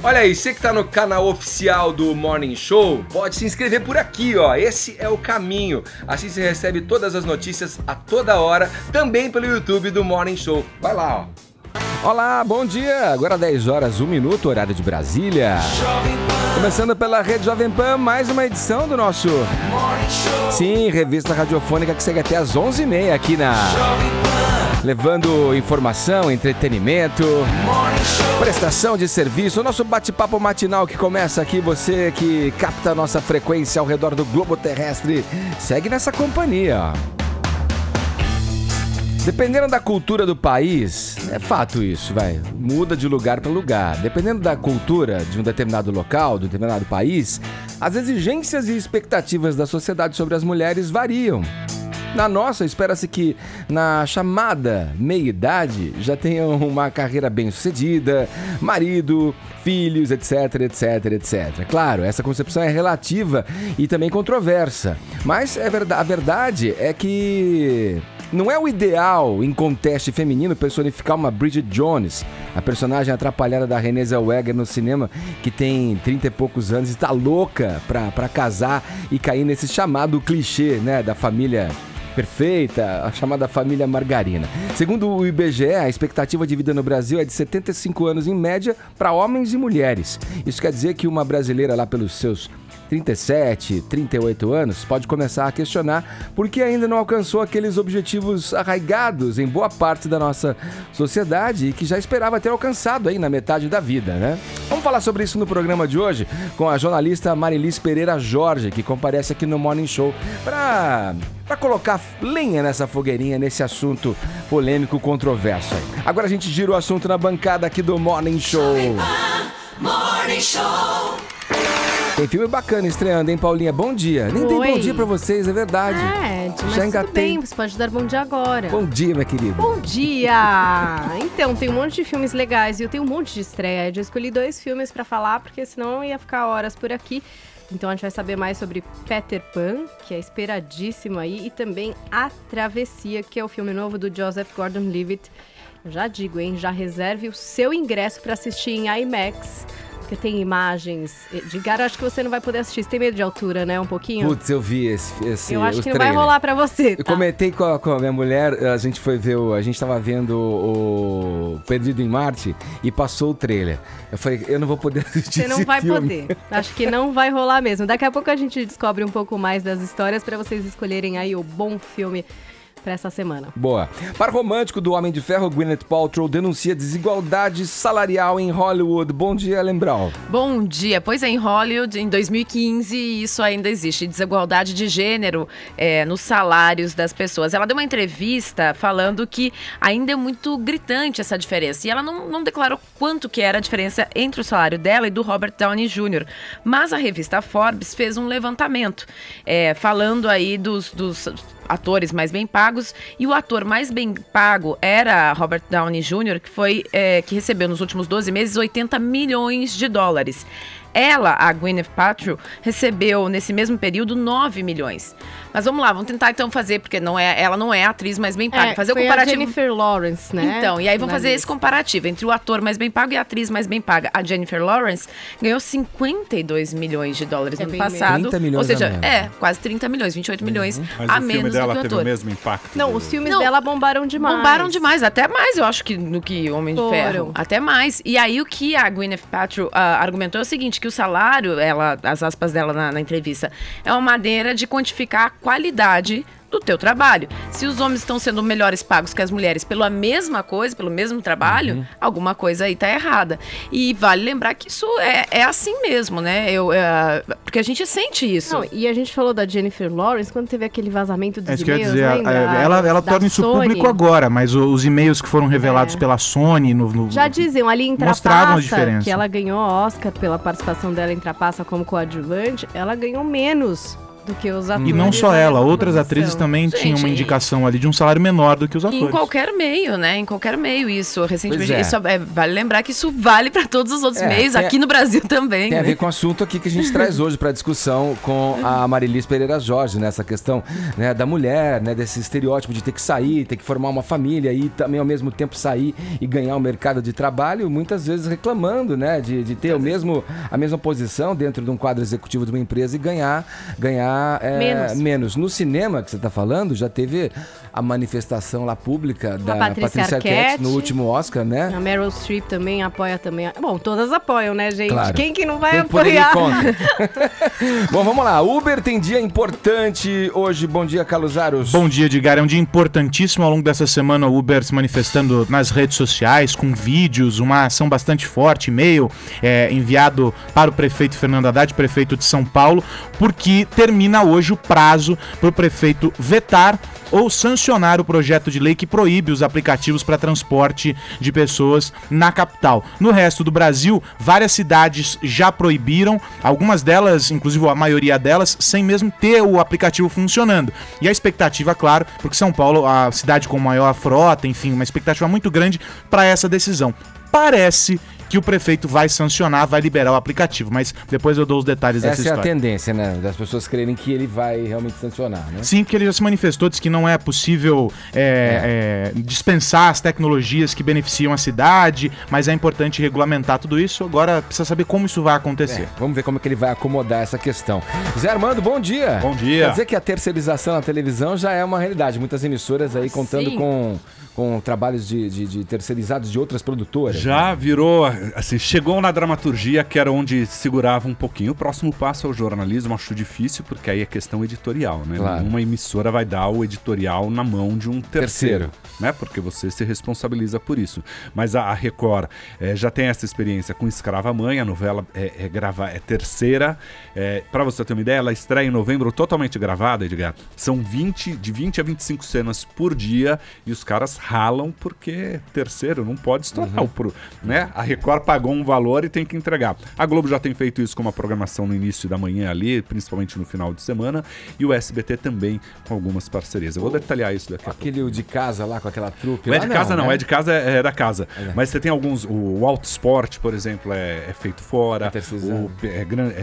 Olha aí, você que tá no canal oficial do Morning Show, pode se inscrever por aqui, ó. Esse é o caminho. Assim você recebe todas as notícias a toda hora, também pelo YouTube do Morning Show. Vai lá, ó. Olá, bom dia! Agora 10 horas, 1 minuto, horário de Brasília. Começando pela Rede Jovem Pan, mais uma edição do nosso... Sim, revista radiofônica que segue até às 11h30 aqui na... Levando informação, entretenimento, prestação de serviço, o nosso bate-papo matinal que começa aqui, você que capta a nossa frequência ao redor do globo terrestre, segue nessa companhia, ó. Dependendo da cultura do país, é fato isso, muda de lugar para lugar. Dependendo da cultura de um determinado local, de um determinado país, as exigências e expectativas da sociedade sobre as mulheres variam. Na nossa, espera-se que na chamada meia-idade já tenham uma carreira bem-sucedida, marido, filhos, etc, etc, etc. Claro, essa concepção é relativa e também controversa, mas a verdade é que... Não é o ideal em contexto feminino personificar uma Bridget Jones, a personagem atrapalhada da Renée Zellweger no cinema, que tem 30 e poucos anos e está louca pra casar e cair nesse chamado clichê, né, da família perfeita, a chamada família margarina. Segundo o IBGE, a expectativa de vida no Brasil é de 75 anos em média para homens e mulheres. Isso quer dizer que uma brasileira lá pelos seus 37, 38 anos, pode começar a questionar por que ainda não alcançou aqueles objetivos arraigados em boa parte da nossa sociedade e que já esperava ter alcançado aí na metade da vida, né? Vamos falar sobre isso no programa de hoje com a jornalista Marilis Pereira Jorge, que comparece aqui no Morning Show para colocar lenha nessa fogueirinha, nesse assunto polêmico, controverso aí. Agora a gente gira o assunto na bancada aqui do Morning Show. Morning Show. Tem filme bacana estreando, hein, Paulinha? Bom dia. Nem dei bom dia pra vocês, é verdade. Mas já engatei. Tudo bem, você pode dar bom dia agora. Bom dia, minha querida. Bom dia! Então, tem um monte de filmes legais e eu tenho um monte de estreia. Eu já escolhi 2 filmes pra falar, porque senão eu ia ficar horas por aqui. Então a gente vai saber mais sobre Peter Pan, que é esperadíssimo aí, e também A Travessia, que é o filme novo do Joseph Gordon-Levitt. Eu já digo, hein, já reserve o seu ingresso pra assistir em IMAX. Porque tem imagens de cara, acho que você não vai poder assistir. Você tem medo de altura, né? Um pouquinho? Putz, eu vi esse eu acho que não trailer. vai rolar pra você, tá? Eu comentei com a minha mulher, a gente foi ver, a gente tava vendo o Perdido em Marte e passou o trailer. Eu falei, eu não vou poder assistir. Você não vai poder. Acho que não vai rolar mesmo. Daqui a pouco a gente descobre um pouco mais das histórias pra vocês escolherem aí o bom filme para essa semana. Boa. Par romântico do Homem de Ferro, Gwyneth Paltrow denuncia desigualdade salarial em Hollywood. Bom dia, Lembral. Bom dia. Pois é, em Hollywood, em 2015, isso ainda existe. Desigualdade de gênero nos salários das pessoas. Ela deu uma entrevista falando que ainda é muito gritante essa diferença. E ela não declarou quanto que era a diferença entre o salário dela e do Robert Downey Jr. Mas a revista Forbes fez um levantamento falando aí dos atores mais bem pagos, e o ator mais bem pago era Robert Downey Jr., que recebeu nos últimos 12 meses 80 milhões de dólares. Ela, a Gwyneth Paltrow, recebeu nesse mesmo período 9 milhões. Mas vamos lá, vamos tentar então fazer, porque ela não é a atriz mais bem paga. Fazer o comparativo. A Jennifer Lawrence, né? Então, e aí vamos fazer esse comparativo entre o ator mais bem pago e a atriz mais bem paga. A Jennifer Lawrence ganhou 52 milhões de dólares no ano passado. 30 milhões ou seja, quase 30 milhões, 28 milhões Mas a o menos filme do que dela o teve ator. o mesmo impacto? Não, os filmes dela bombaram demais. Bombaram demais, até mais, eu acho, do que Homem de Ferro. Até mais. E aí o que a Gwyneth Paltrow argumentou é o seguinte, que o salário, as aspas dela na entrevista, é uma maneira de quantificar a qualidade do teu trabalho. Se os homens estão sendo melhores pagos que as mulheres pela mesma coisa, pelo mesmo trabalho, alguma coisa aí tá errada. E vale lembrar que isso é assim mesmo, né? Porque a gente sente isso. Não, e a gente falou da Jennifer Lawrence quando teve aquele vazamento dos isso e-mails, quer dizer, ela torna isso Sony. público agora, mas os e-mails que foram revelados pela Sony já diziam ali em mostravam a Trapaça diferença. que ela ganhou Oscar pela participação dela em Trapaça como coadjuvante, ela ganhou menos do que os atores. E não só ela, outras produção. atrizes também Gente, tinham uma indicação ali de um salário menor do que os atores. Em qualquer meio, né? Em qualquer meio isso. Recentemente, Pois é. vale lembrar que isso vale para todos os outros meios, aqui no Brasil também. Tem a né? ver com o assunto aqui que a gente traz hoje para discussão com a Marilis Pereira Jorge, né? Essa questão, né, da mulher, né, desse estereótipo de ter que sair, ter que formar uma família e também ao mesmo tempo sair e ganhar o mercado de trabalho, muitas vezes reclamando, né, de ter a mesma posição dentro de um quadro executivo de uma empresa e ganhar menos. No cinema que você está falando, já teve a manifestação lá pública da Patrícia Arquette no último Oscar, né? A Meryl Streep também apoia também. Bom, todas apoiam, né, gente? Claro. Quem que não vai Quem poderia ir apoiar? contra? Bom, vamos lá. Uber tem dia importante hoje. Bom dia, Carlos Aros. Bom dia, Edgar. É um dia importantíssimo. Ao longo dessa semana, o Uber se manifestando nas redes sociais, com vídeos, uma ação bastante forte, e-mail enviado para o prefeito Fernando Haddad, prefeito de São Paulo, porque termina hoje o prazo para o prefeito vetar ou sancionar o projeto de lei que proíbe os aplicativos para transporte de pessoas na capital. No resto do Brasil, várias cidades já proibiram, algumas delas, inclusive a maioria delas, sem mesmo ter o aplicativo funcionando. E a expectativa, claro, porque São Paulo, a cidade com maior frota, enfim, uma expectativa muito grande para essa decisão. Parece que o prefeito vai sancionar, vai liberar o aplicativo, mas depois eu dou os detalhes dessa história. Essa é a tendência, né? Das pessoas crerem que ele vai realmente sancionar, né? Sim, porque ele já se manifestou, disse que não é possível dispensar as tecnologias que beneficiam a cidade, mas é importante regulamentar tudo isso. Agora precisa saber como isso vai acontecer. Vamos ver como é que ele vai acomodar essa questão. Zé Armando, bom dia. Bom dia. Quer dizer que a terceirização na televisão já é uma realidade. Muitas emissoras aí contando Sim. com trabalhos de terceirizados de outras produtoras. Já virou, assim, chegou na dramaturgia, que era onde segurava um pouquinho. O próximo passo é o jornalismo, acho difícil, porque aí é questão editorial, né? Claro. Uma emissora vai dar o editorial na mão de um terceiro. Né? Porque você se responsabiliza por isso. Mas a Record já tem essa experiência com Escrava Mãe, a novela é terceira. Para você ter uma ideia, ela estreia em novembro totalmente gravada, Edgar. São de 20 a 25 cenas por dia e os caras ralam porque terceiro não pode estourar né? A Record pagou um valor e tem que entregar. A Globo já tem feito isso com uma programação no início da manhã ali, principalmente no final de semana, e o SBT também com algumas parcerias. Eu vou detalhar isso daqui a pouco. Aquele de casa lá, com aquela trupe Não lá, é de casa não, né? é de casa, é da casa. Mas você tem alguns, o Auto Sport, por exemplo, é feito fora, terceirizado.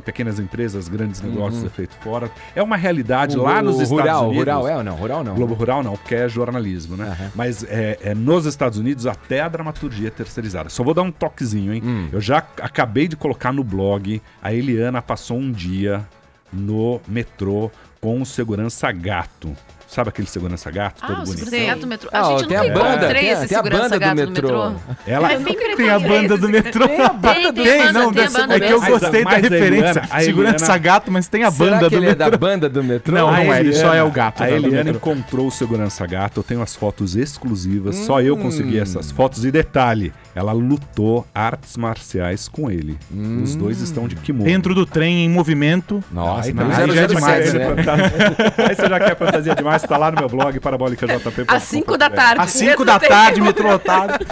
pequenas empresas, grandes negócios é feito fora. É uma realidade lá nos Estados Unidos. Rural é ou não? Rural não. Globo Rural não, porque é jornalismo, né? Mas nos Estados Unidos até a dramaturgia é terceirizada. Só vou dar um toquezinho, hein? Eu já acabei de colocar no blog, a Eliana passou um dia no metrô com o segurança gato. Sabe aquele segurança gato todo O bonito? segurança gato do metrô. Ah, A gente tem nunca a banda, encontrei tem a esse segurança banda do gato no metrô. metrô. Ela Eu sempre Tem a banda do metrô. Tem a banda É que eu Mas- gostei da mas a referência. Eliana- Segurança gato, mas tem a Será banda que do ele é metrô. da banda do metrô? Não, A não é, ele Eliana- só é o gato. A do Eliana metrô. encontrou o segurança gato, eu tenho as fotos exclusivas, só eu consegui essas fotos. E detalhe, ela lutou artes marciais com ele. Os dois estão de kimono. Dentro do trem em movimento. Nossa, Aí, então aí já é 007, demais, né? Aí você já quer fantasia demais, tá lá no meu blog, parabólicajp.com.br. Às 5 da tarde. Às 5 da tarde, metrô lotado.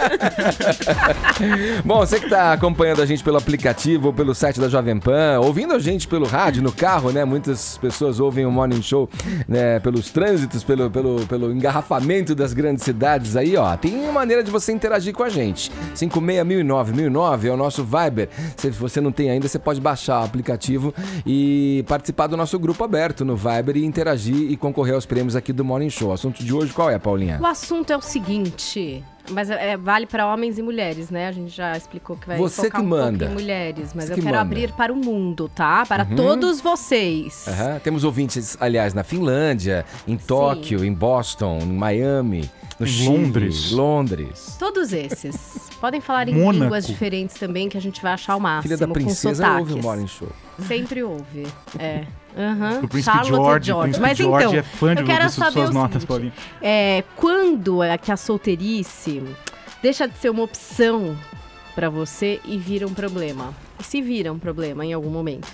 Bom, você que está acompanhando a gente pelo aplicativo ou pelo site da Jovem Pan, ouvindo a gente pelo rádio, no carro, né? Muitas pessoas ouvem o Morning Show, né? Pelos trânsitos, pelo engarrafamento das grandes cidades aí, ó. Tem uma maneira de você interagir com a gente. 56.009 é o nosso Viber. Se você não tem ainda, você pode baixar o aplicativo e participar do nosso grupo aberto no Viber e interagir e concorrer aos prêmios aqui do Morning Show. O assunto de hoje qual é, Paulinha? O assunto é o seguinte, mas vale para homens e mulheres, né? A gente já explicou que vai Você focar que um pouco manda. em mulheres, mas Você eu que quero manda. abrir para o mundo, tá? Para todos vocês. Temos ouvintes, aliás, na Finlândia, em Tóquio, em Boston, em Miami, no Em Chile, Londres. Todos esses. Podem falar em Mônaco. línguas diferentes também, que a gente vai achar o máximo. Filha da com princesa sotaques. ouve o Morning Show. Sempre ouve. É. Aham. O Príncipe Charlotte George, o Príncipe Mas George então, é fã de eu quero suas saber o notas, seguinte, Paulinho. quando é que a solteirice deixa de ser uma opção pra você e vira um problema? E se vira um problema em algum momento?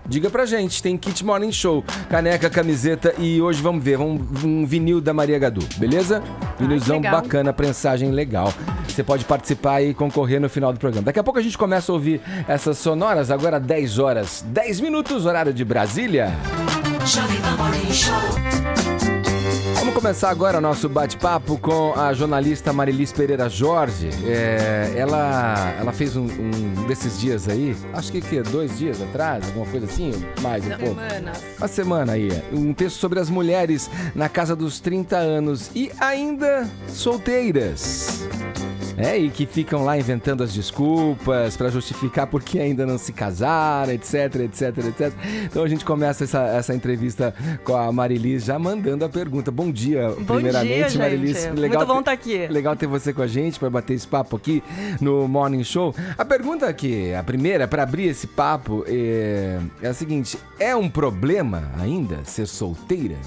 Diga pra gente, tem Kit Morning Show, caneca, camiseta e hoje vamos ver, um vinil da Maria Gadu, beleza? Vinilzão legal. bacana, prensagem legal. você pode participar e concorrer no final do programa. Daqui a pouco a gente começa a ouvir essas sonoras, agora 10 horas, 10 minutos, horário de Brasília. Vamos começar agora o nosso bate-papo com a jornalista Marilis Pereira Jorge. Ela fez um desses dias aí, acho que 2 dias atrás, alguma coisa assim, mais um pouco. Uma semana aí. Um texto sobre as mulheres na casa dos 30 anos e ainda solteiras. E que ficam lá inventando as desculpas para justificar por que ainda não se casaram, etc, etc, etc. Então a gente começa essa entrevista com a Marilis já mandando a pergunta. Bom dia, primeiramente, dia, Marilis. Gente. Legal muito bom estar aqui. Legal ter você com a gente para bater esse papo aqui no Morning Show. A pergunta aqui, a primeira, para abrir esse papo, é a seguinte: é um problema ainda ser solteira?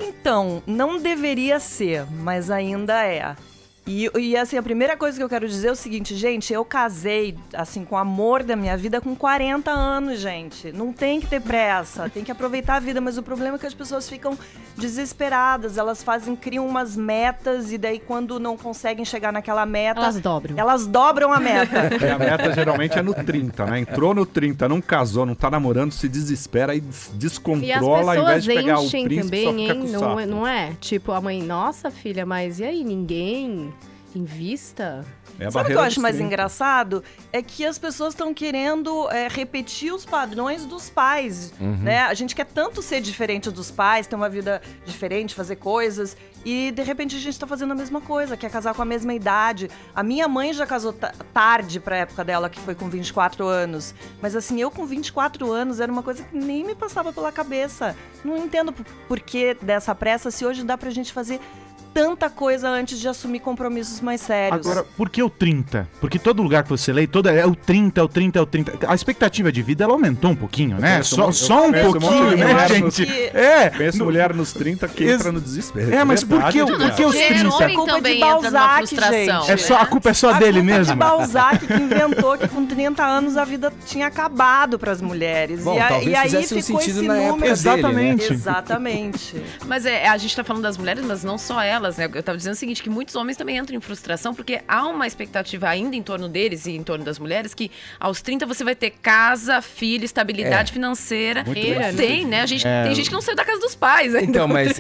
Então, não deveria ser, mas ainda é. E assim, a primeira coisa que eu quero dizer é o seguinte, gente, eu casei, assim, com o amor da minha vida com 40 anos, gente. Não tem que ter pressa, tem que aproveitar a vida, mas o problema é que as pessoas ficam desesperadas, elas criam umas metas e daí quando não conseguem chegar naquela meta... Elas dobram a meta. A meta geralmente é no 30, né? Entrou no 30, não casou, não tá namorando, se desespera e descontrola, ao invés de pegar o príncipe, também, só fica com o saco. Não é? Tipo, a mãe, nossa filha, mas e aí, ninguém invista? Sabe o que eu acho mais engraçado? É que as pessoas estão querendo repetir os padrões dos pais, né? A gente quer tanto ser diferente dos pais, ter uma vida diferente, fazer coisas, e de repente a gente tá fazendo a mesma coisa, quer casar com a mesma idade. A minha mãe já casou tarde pra época dela, que foi com 24 anos. Mas assim, eu com 24 anos era uma coisa que nem me passava pela cabeça. Não entendo por que dessa pressa, se hoje dá pra gente fazer tanta coisa antes de assumir compromissos mais sérios. Agora, por que o 30? Porque todo lugar que você lê, é o 30, é o 30, é o 30. A expectativa de vida, ela aumentou um pouquinho, né? Só um pouquinho, né, gente? Penso mulher nos 30 que entra no desespero. Mas por que os 30? Homem também entra numa frustração. Gente. A culpa é só dele mesmo? É Balzac que inventou que com 30 anos a vida tinha acabado para as mulheres. Bom, e aí ficou esse número. Exatamente. Dele, né? Exatamente. Mas a gente tá falando das mulheres, mas não só elas, né? Eu tava dizendo o seguinte, que muitos homens também entram em frustração, porque há uma expectativa ainda em torno deles e em torno das mulheres, que aos 30 você vai ter casa, filho, estabilidade financeira. Tem, né? Tem gente que não saiu da casa dos pais ainda. Mas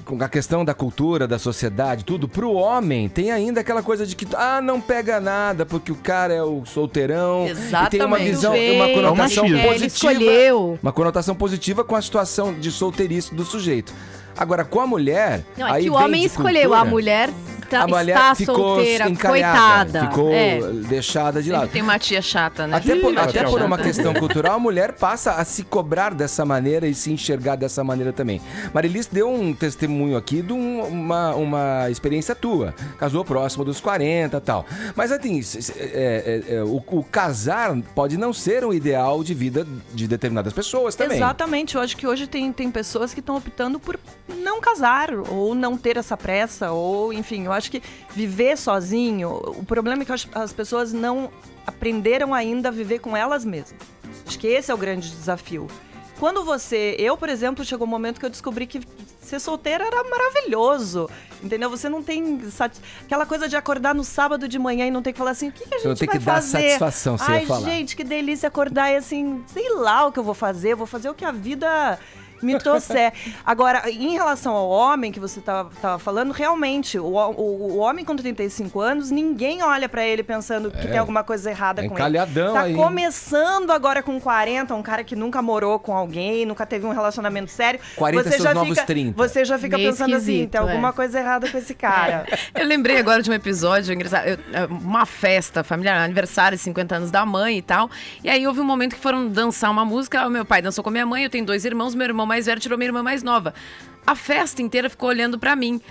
com a questão da cultura, da sociedade, tudo, pro homem, tem ainda aquela coisa de que, não pega nada, porque o cara é o solteirão. Exatamente. E tem uma visão, uma conotação positiva. Ele escolheu. Uma conotação positiva com a situação de solteirice do sujeito. Agora, com a mulher... Não, é que o homem escolheu, a mulher está solteira, coitada. Ficou deixada de lado. Tem uma tia chata, né? Até por uma questão cultural, a mulher passa a se cobrar dessa maneira e se enxergar dessa maneira também. Marilis deu um testemunho aqui de uma experiência tua. Casou próximo dos 40 e tal. Mas assim, o casar pode não ser um ideal de vida de determinadas pessoas também. Exatamente. Eu acho que hoje tem pessoas que estão optando por não casar, ou não ter essa pressa, ou enfim, eu acho que viver sozinho, o problema é que as pessoas não aprenderam ainda a viver com elas mesmas. Acho que esse é o grande desafio. Quando eu, por exemplo, chegou um momento que eu descobri que ser solteira era maravilhoso, entendeu? Você não tem aquela coisa de acordar no sábado de manhã e não ter que falar assim, o que a gente vai fazer? Não tem que dar satisfação, você ia falar. Ai, gente, que delícia acordar e assim, sei lá o que eu vou fazer o que a vida me trouxer. Agora, em relação ao homem que você tava falando, realmente, o homem com 35 anos, ninguém olha pra ele pensando que tem alguma coisa errada com ele. Tá aí. Começando agora com 40, um cara que nunca morou com alguém, nunca teve um relacionamento sério. 40 você seus novos 30. Você já fica Meio pensando assim, tem alguma coisa errada com esse cara. Eu lembrei agora de um episódio engraçado, uma festa familiar, aniversário, 50 anos da mãe e tal, e aí houve um momento que foram dançar uma música, o meu pai dançou com a minha mãe, eu tenho 2 irmãos, meu irmão mais velho tirou minha irmã mais nova. A festa inteira ficou olhando pra mim.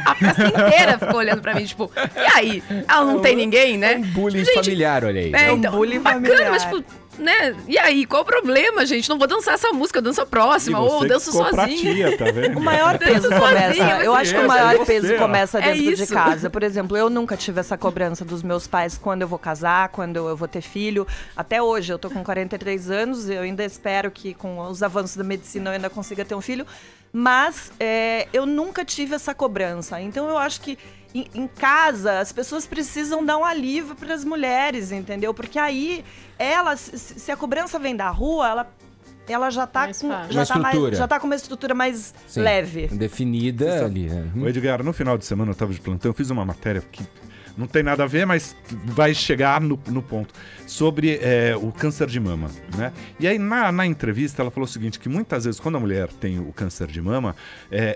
A festa inteira ficou olhando pra mim, tipo, e aí? Ela não tem ninguém, né? É um bullying familiar, olha aí. Um bullying familiar. Mas, tipo, né? E aí, qual o problema, gente? Não vou dançar essa música, eu danço a próxima, ou danço sozinha. Tá vendo? O maior peso começa, eu acho que o maior peso começa dentro isso. de casa. Por exemplo, eu nunca tive essa cobrança dos meus pais quando eu vou casar, quando eu vou ter filho. Até hoje, eu tô com 43 anos, eu ainda espero que com os avanços da medicina eu ainda consiga ter um filho. Mas eu nunca tive essa cobrança. Então eu acho que em casa, as pessoas precisam dar um alívio para as mulheres, entendeu? Porque aí, se a cobrança vem da rua, ela já tá com uma estrutura mais leve. Definida ali, né? O Edgar, no final de semana eu tava de plantão, eu fiz uma matéria que não tem nada a ver, mas vai chegar no ponto, sobre o câncer de mama, né? E aí, na entrevista, ela falou o seguinte, que muitas vezes, quando a mulher tem o câncer de mama,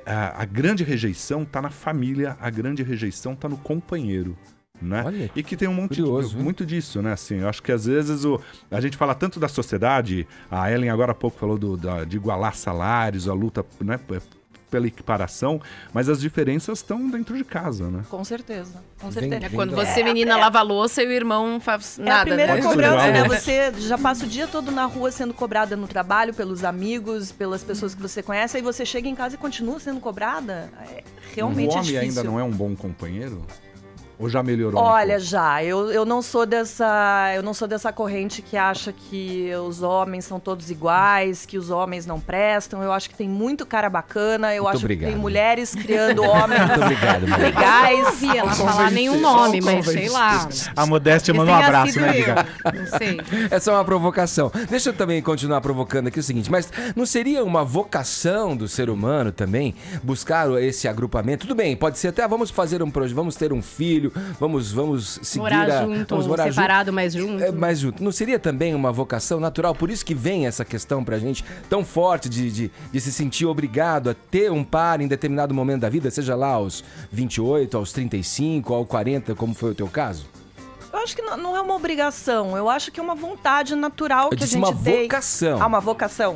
a grande rejeição tá na família, a grande rejeição tá no companheiro. Né? Olha, e que tem um monte curioso, muito disso, né? Assim, eu acho que às vezes a gente fala tanto da sociedade, a Ellen agora há pouco falou de igualar salários, a luta, né, pela equiparação, mas as diferenças estão dentro de casa, né? Com certeza, com certeza. É quando você, menina, lava a louça e o irmão faz nada, a primeira né? cobrança, né? Você já passa o dia todo na rua sendo cobrada no trabalho, pelos amigos, pelas pessoas que você conhece, aí você chega em casa e continua sendo cobrada. É realmente o homem difícil. ainda não é um bom companheiro? Ou já melhorou? Olha, já. Eu não sou dessa corrente que acha que os homens são todos iguais, que os homens não prestam. Eu acho que tem muito cara bacana. Eu acho que tem mulheres criando homens legais. Eu não vi ela falar nenhum nome, mas sei lá. A Modéstia manda um abraço, né, amiga? Não sei. Essa é uma provocação. Deixa eu também continuar provocando aqui o seguinte, mas não seria uma vocação do ser humano também buscar esse agrupamento? Tudo bem, pode ser até vamos fazer um projeto, vamos ter um filho, vamos seguir morar junto, vamos morar separado, mas junto. Mais junto. Não seria também uma vocação natural? Por isso que vem essa questão pra gente tão forte de se sentir obrigado a ter um par em determinado momento da vida, seja lá aos 28, aos 35, aos 40, como foi o teu caso? Eu acho que não é uma obrigação, eu acho que é uma vontade natural que a gente uma tem. Vocação. Ah, uma vocação?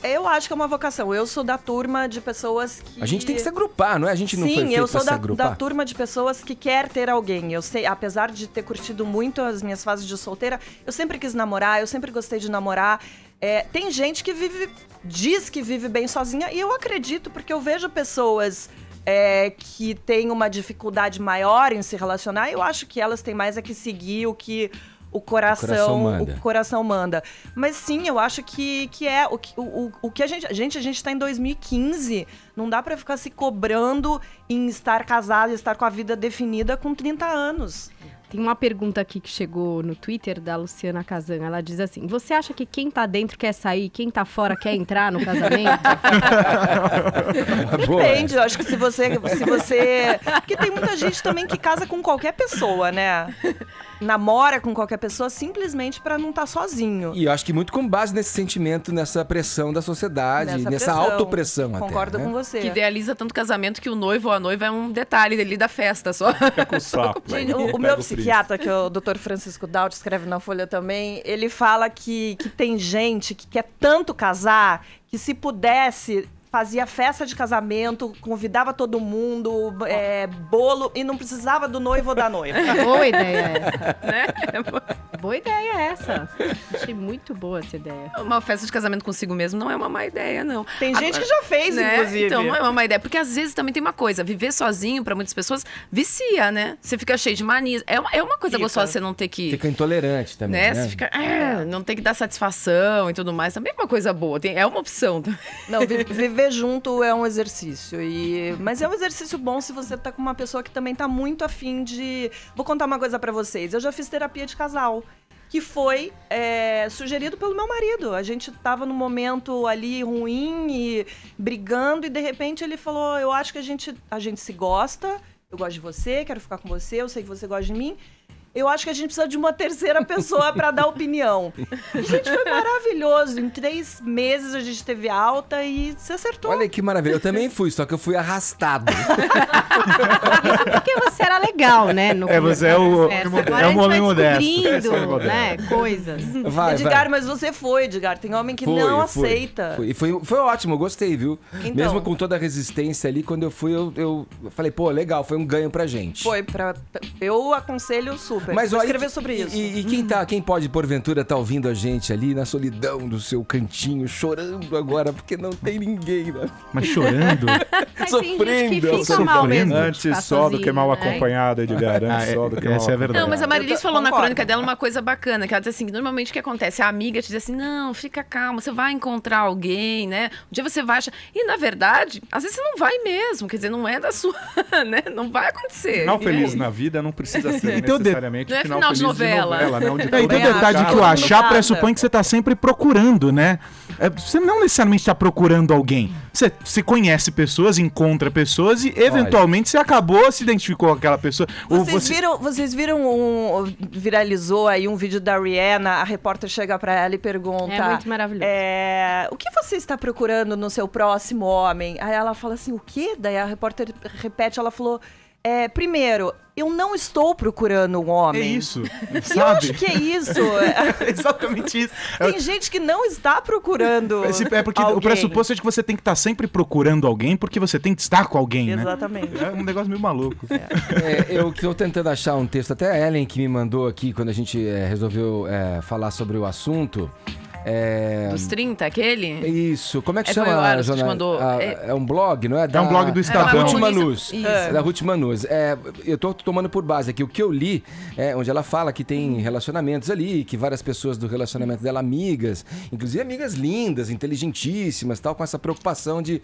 Eu acho que é uma vocação. Eu sou da turma de pessoas que... A gente tem que se agrupar, não é? A gente não foi feito Sim, eu sou da turma de pessoas que quer ter alguém. Eu sei, apesar de ter curtido muito as minhas fases de solteira, eu sempre quis namorar, eu sempre gostei de namorar. Tem gente que diz que vive bem sozinha, e eu acredito, porque eu vejo pessoas... que tem uma dificuldade maior em se relacionar, eu acho que elas têm mais que seguir o que o coração manda. Mas sim, eu acho que o que a gente tá em 2015, não dá pra ficar se cobrando em estar casado, estar com a vida definida com 30 anos. Tem uma pergunta aqui que chegou no Twitter da Luciana Kazan. Ela diz assim: você acha que quem tá dentro quer sair, quem tá fora quer entrar no casamento? Depende, eu acho que se você... Porque tem muita gente também que casa com qualquer pessoa, né? Namora com qualquer pessoa simplesmente pra não estar sozinho. E eu acho que muito com base nesse sentimento, nessa pressão da sociedade, nessa autopressão até. Concordo com você. Que idealiza tanto casamento que o noivo ou a noiva é um detalhe ali da festa só. Fica com o sapo. O meu psiquiatra, que é o Dr. Francisco Daut, escreve na Folha também, ele fala que tem gente que quer tanto casar que se pudesse... fazia festa de casamento, convidava todo mundo, bolo, e não precisava do noivo ou da noiva. Boa ideia essa. Né? Boa ideia essa. Achei muito boa essa ideia. Uma festa de casamento consigo mesmo não é uma má ideia, não. Tem gente que já fez, né? Inclusive. Então, não é uma má ideia. Porque às vezes também tem uma coisa, viver sozinho, pra muitas pessoas, vicia, né? Você fica cheio de manias. É uma coisa gostosa você não ter que... Fica intolerante também, né? Você fica... não tem que dar satisfação e tudo mais. Também é uma coisa boa. É uma opção. Não, viver junto é um exercício. Mas é um exercício bom se você tá com uma pessoa que também tá muito afim de... Vou contar uma coisa pra vocês. Eu já fiz terapia de casal, que foi sugerido pelo meu marido. A gente tava num momento ali ruim e brigando, e de repente ele falou: eu acho que a gente se gosta, eu gosto de você, quero ficar com você, eu sei que você gosta de mim. Eu acho que a gente precisa de uma terceira pessoa para dar opinião. E, gente, foi maravilhoso. Em 3 meses a gente teve alta e se acertou. Olha que maravilha. Eu também fui, só que eu fui arrastado. Isso porque você era legal, né? Você é um homem modesto. Descobrindo, né, coisas. Edgar, mas você foi, Edgar. Tem homem que não aceita. E foi ótimo, eu gostei, viu? Então, mesmo com toda a resistência ali, quando eu fui, eu falei, pô, legal, foi um ganho pra gente. Eu aconselho super. super. Mas Vou olha, escrever sobre isso. E quem pode, porventura, tá ouvindo a gente ali na solidão do seu cantinho, chorando agora, porque não tem ninguém, né? Mas chorando? Mas tem gente que Sofrendo, fica mal mesmo. de Antes ficar só do que sozinho, mal né? acompanhado, Edgar. Antes só do que mal essa é a verdade. Não, mas a Marilis falou na concordo. crônica dela uma coisa bacana, que ela diz assim, que normalmente o que acontece? A amiga te diz assim, não, fica calma, você vai encontrar alguém, né? Um dia você vai achar... E, na verdade, às vezes você não vai mesmo, quer dizer, não é da sua, né? Não vai acontecer. Final feliz na vida não precisa ser Então, necessariamente não é final final de feliz novela. né? Onde E tem o todo detalhe de que o mundo achar casa. pressupõe que você tá sempre procurando, né? Você não necessariamente tá procurando alguém. Você conhece pessoas, encontra pessoas e eventualmente você acabou, se identificou com aquela pessoa. Ou Vocês viram viralizou aí um vídeo da Rihanna, a repórter chega pra ela e pergunta... É muito maravilhoso. O que você está procurando no seu próximo homem? Aí ela fala assim, o quê? Daí a repórter repete, ela falou... primeiro, eu não estou procurando um homem. É isso, Eu sabe? acho que é isso. Exatamente isso. Tem gente que não está procurando É porque o alguém. pressuposto é de que você tem que estar sempre procurando alguém porque você tem que estar com alguém, né? Exatamente. É um negócio meio maluco. Eu estou tentando achar um texto, até a Ellen que me mandou aqui, quando a gente resolveu falar sobre o assunto. Dos 30, aquele? Isso, como é que Foi chama? o Aros que te Jornal? mandou. É um blog, não é? É um blog do Da Estadão. Ruth Isso. Manus. Isso. É da Ruth Manus. Eu tô tomando por base aqui o que eu li, onde ela fala que tem relacionamentos ali, que várias pessoas do relacionamento dela, amigas, inclusive amigas lindas, inteligentíssimas, tal, com essa preocupação de,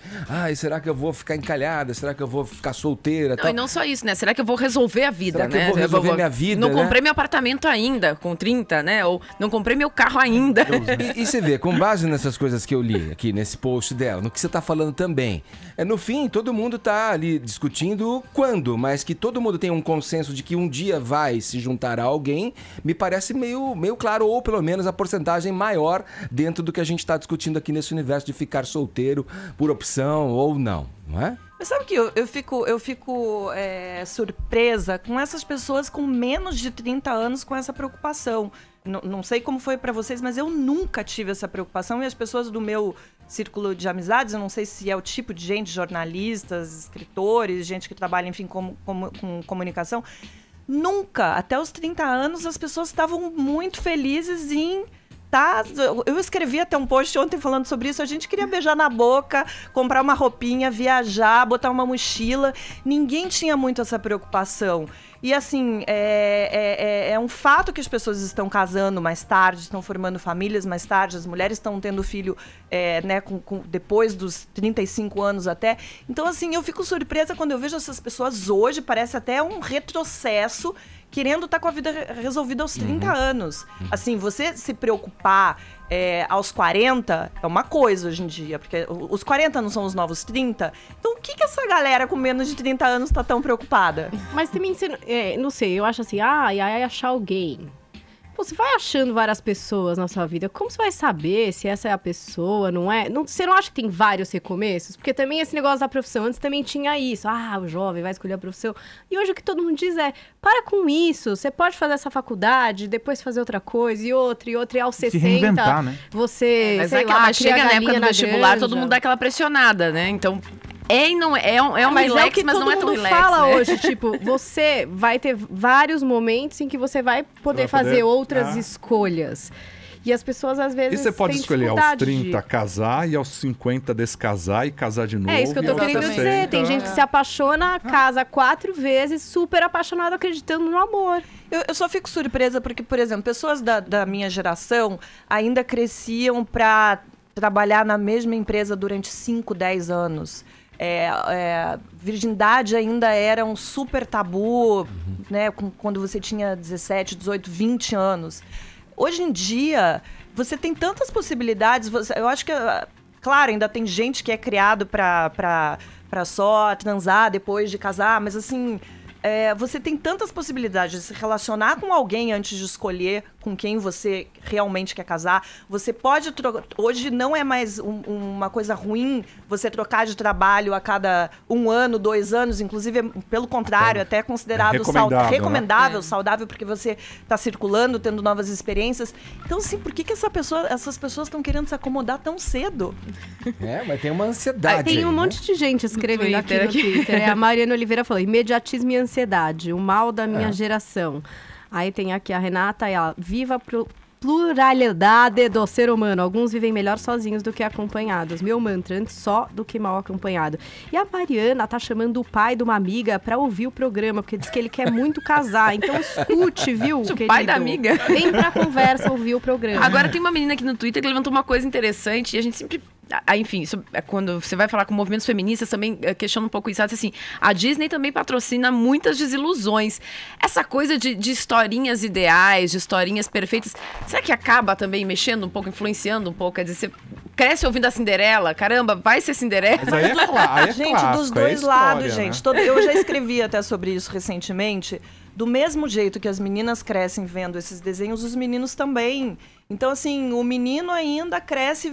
será que eu vou ficar encalhada? Será que eu vou ficar solteira? Não, tal. e não só isso, né? Será que eu vou resolver a vida, Será que né? eu vou resolver minha vida, Não né? comprei meu apartamento ainda, com 30, né? Ou não comprei meu carro ainda. E você vê, com base nessas coisas que eu li aqui nesse post dela, no que você tá falando também, no fim, todo mundo tá ali discutindo quando, mas que todo mundo tem um consenso de que um dia vai se juntar a alguém, me parece meio claro, ou pelo menos a porcentagem maior dentro do que a gente tá discutindo aqui nesse universo de ficar solteiro por opção ou não é? Mas sabe que eu fico surpresa com essas pessoas com menos de 30 anos com essa preocupação. Não sei como foi pra vocês, mas eu nunca tive essa preocupação. E as pessoas do meu círculo de amizades, eu não sei se é o tipo de gente, jornalistas, escritores, gente que trabalha, enfim, com comunicação. Nunca, até os 30 anos, as pessoas estavam muito felizes em... Eu escrevi até um post ontem falando sobre isso. A gente queria beijar na boca, comprar uma roupinha, viajar, botar uma mochila. Ninguém tinha muito essa preocupação. E assim, é um fato que as pessoas estão casando mais tarde, estão formando famílias mais tarde, as mulheres estão tendo filho depois dos 35 anos até. Então assim, eu fico surpresa quando eu vejo essas pessoas hoje, parece até um retrocesso, querendo estar com a vida resolvida aos 30 anos. Assim, você se preocupar aos 40 é uma coisa hoje em dia, porque os 40 não são os novos 30. Então, o que essa galera com menos de 30 anos tá tão preocupada? Mas também, não sei, eu acho assim, achar alguém. Pô, você vai achando várias pessoas na sua vida, como você vai saber se essa é a pessoa, não é? Você não acha que tem vários recomeços? Porque também esse negócio da profissão, antes também tinha isso. O jovem vai escolher a profissão. E hoje o que todo mundo diz é, para com isso, você pode fazer essa faculdade, depois fazer outra coisa, e outra, e aos 60... Se reinventar, né? Você, Mas, sei lá, mas chega cria na época galinha do vestibular, granja. todo mundo dá aquela pressionada, né? Então... É um mas relax, é o que mas todo não é tão mundo relax, fala né? hoje, tipo, você vai ter vários momentos em que você vai poder fazer outras escolhas. E as pessoas, às vezes, E você pode têm escolher aos dificuldade 30 casar e aos 50 descasar e casar de novo. É isso que eu tô e aos querendo 60, dizer. Tem gente que se apaixona, casa 4 vezes, super apaixonado, acreditando no amor. Eu só fico surpresa porque, por exemplo, pessoas da minha geração ainda cresciam para trabalhar na mesma empresa durante 5, 10 anos. Virgindade ainda era um super tabu, né, quando você tinha 17, 18, 20 anos. Hoje em dia, você tem tantas possibilidades. Eu acho que, claro, ainda tem gente que é criado pra só transar depois de casar, mas assim... você tem tantas possibilidades de se relacionar com alguém antes de escolher com quem você realmente quer casar. Você pode... Hoje não é mais uma coisa ruim você trocar de trabalho a cada 1 ano, 2 anos. Inclusive, pelo contrário, até é considerado recomendável, saudável, porque você está circulando, tendo novas experiências. Então, assim, por que essas pessoas estão querendo se acomodar tão cedo? Mas tem uma ansiedade. Tem um aí, monte de gente escrevendo aqui Twitter. no Twitter. A Mariana Oliveira falou, imediatismo e ansiedade, o mal da minha geração. Aí tem aqui a Renata, ela, viva pluralidade do ser humano. Alguns vivem melhor sozinhos do que acompanhados. Meu mantra, antes só do que mal acompanhado. E a Mariana tá chamando o pai de uma amiga pra ouvir o programa, porque diz que ele quer muito casar. Então escute, viu, querido? O pai da amiga? Vem pra conversa ouvir o programa. Agora tem uma menina aqui no Twitter que levantou uma coisa interessante e a gente sempre... enfim, quando você vai falar com movimentos feministas, também questiona um pouco isso. Assim, a Disney também patrocina muitas desilusões. Essa coisa de historinhas ideais, de historinhas perfeitas, será que acaba também mexendo um pouco, influenciando um pouco? Quer dizer, você cresce ouvindo a Cinderela, caramba, vai ser Cinderela. Mas aí é Gente, clássico, dos dois história, lados, né? gente. Eu já escrevi até sobre isso recentemente. Do mesmo jeito que as meninas crescem vendo esses desenhos, os meninos também. Então, assim, o menino ainda cresce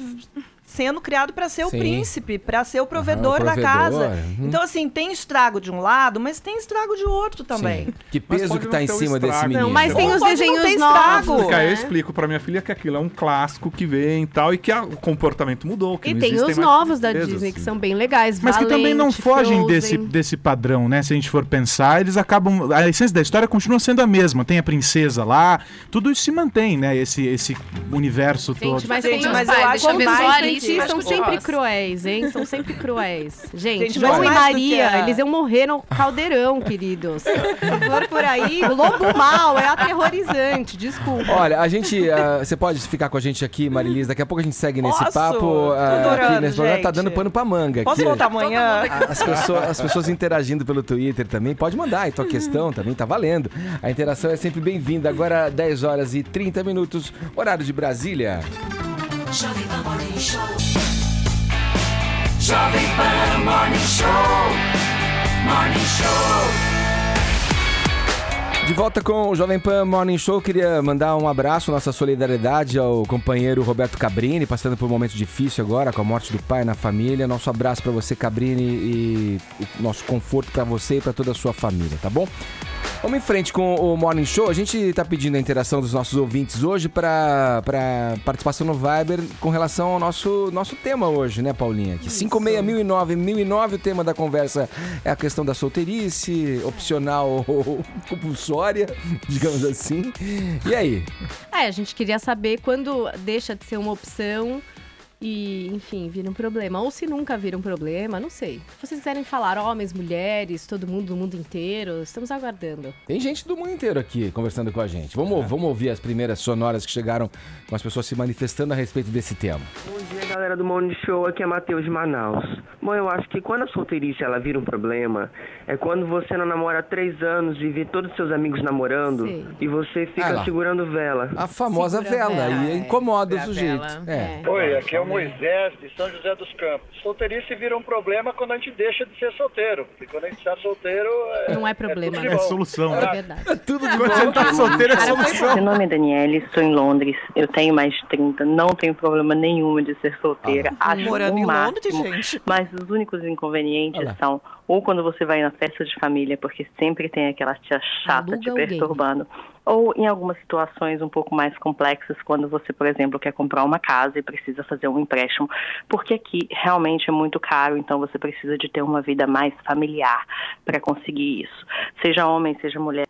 sendo criado para ser o príncipe, para ser o provedor da casa. Então, assim, tem estrago de um lado, mas tem estrago de outro também. Sim. Que peso que tá em cima desse menino. Não, mas tem os Pode não desenhos ter novos. estrago. né? Eu explico pra minha filha que aquilo é um clássico que vem e tal, e que o comportamento mudou. Que E não tem existem os mais novos da princesas, Disney, que assim. são bem legais. Mas que também não Valente, fogem Frozen. desse padrão, né? Se a gente for pensar, eles acabam... A essência da história continua sendo a mesma. Tem a princesa lá, tudo isso se mantém, né? Esse universo todo. Mas, Gente, tem mas os eu pais, acho como mais são feitiços, feitiços, são acho sempre gostosa. cruéis, hein? São sempre cruéis. Gente, Gente, João mas e mais do Maria, que a- eles iam morrer no caldeirão, queridos. Se for por aí, o lobo mal é aterrorizante, desculpa. Olha, a gente. Você pode ficar com a gente aqui, Marilis. Daqui a pouco a gente segue nesse Posso? papo. Tô adorando, aqui nesse programa tá gente. dando pano pra manga. Posso aqui. voltar amanhã? As pessoas interagindo pelo Twitter também. Pode mandar aí tua questão também, tá valendo. A interação é sempre bem-vinda. Agora, 10 horas e 30 minutos, horário de Brasília. Jovem Pan Morning Show. Jovem Pan Morning Show. Morning Show. De volta com o Jovem Pan Morning Show, queria mandar um abraço, nossa solidariedade ao companheiro Roberto Cabrini, passando por um momento difícil agora, com a morte do pai na família. Nosso abraço pra você, Cabrini, e o nosso conforto pra você e pra toda a sua família, tá bom? Vamos em frente com o Morning Show. A gente tá pedindo a interação dos nossos ouvintes hoje pra participação no Viber com relação ao nosso tema hoje, né, Paulinha? Que 56009, o tema da conversa é a questão da solteirice, opcional ou compulsória, digamos assim. E aí? A gente queria saber quando deixa de ser uma opção e, enfim, vira um problema. Ou se nunca vira um problema, não sei. Se vocês quiserem falar, homens, mulheres, todo mundo do mundo inteiro, estamos aguardando. Tem gente do mundo inteiro aqui conversando com a gente. Vamos ouvir as primeiras sonoras que chegaram com as pessoas se manifestando a respeito desse tema. Bom dia, galera do Morning Show, aqui é Matheus de Manaus. Bom, eu acho que quando a solteirice ela vira um problema, é quando você não namora há 3 anos e vê todos os seus amigos namorando, Sim. e você Ah fica lá. segurando vela. A famosa Segura a vela, vela, e incomoda o Segura a sujeito. vela. É. Oi, aqui é o Moisés de São José dos Campos. Solteirice vira um problema quando a gente deixa de ser solteiro. Porque quando a gente está solteiro... Não é problema, tudo de né? É bom. solução, É né? verdade. Tudo de Quando bom. você tá solteiro, é solução. Meu nome é Daniela, estou em Londres. Eu tenho mais de 30, não tenho problema nenhum de ser solteira. Acho Morando o em máximo. Londres, gente. Mas os únicos inconvenientes Olha lá. são ou quando você vai na festa de família, porque sempre tem aquela tia chata Aluga te alguém. perturbando. Ou em algumas situações um pouco mais complexas, quando você, por exemplo, quer comprar uma casa e precisa fazer um empréstimo, porque aqui realmente é muito caro, então você precisa de ter uma vida mais familiar para conseguir isso. Seja homem, seja mulher.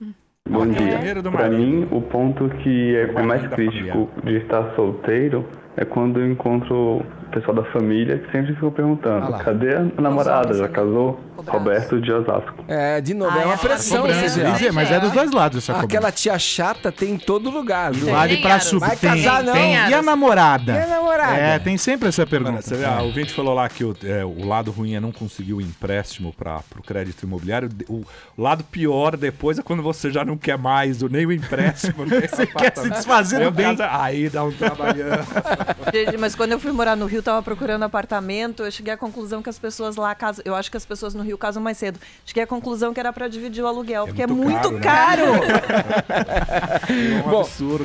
Bom dia. Pra mim, o ponto que é mais da crítico de estar solteiro é quando eu encontro o pessoal da família que sempre ficam perguntando: Ah lá. cadê a namorada? Já casou? Cobrados. Roberto de Osasco. É, de novo, é uma pressão Cobrança, esse quer dizer, mas é dos dois lados essa Aquela cobrança. tia chata tem em todo lugar, viu? Vale Tem, pra Aros. subir. Vai Tem, casar, não. tem. E a Aros. namorada? E a namorada? É, tem sempre essa Mano, pergunta. você vê, o ouvinte falou lá que o lado ruim é não conseguir o empréstimo pro crédito imobiliário. O lado pior depois é quando você já não quer mais nem o empréstimo, nem Você quer se desfazer do bem. Aí dá um trabalhão. Gente, mas quando eu fui morar no Rio, tava procurando apartamento, eu cheguei à conclusão que as pessoas lá casam. Eu acho que as pessoas no Rio casam mais cedo. Cheguei à conclusão que era pra dividir o aluguel, porque é muito muito caro, né? caro. É um Bom, absurdo.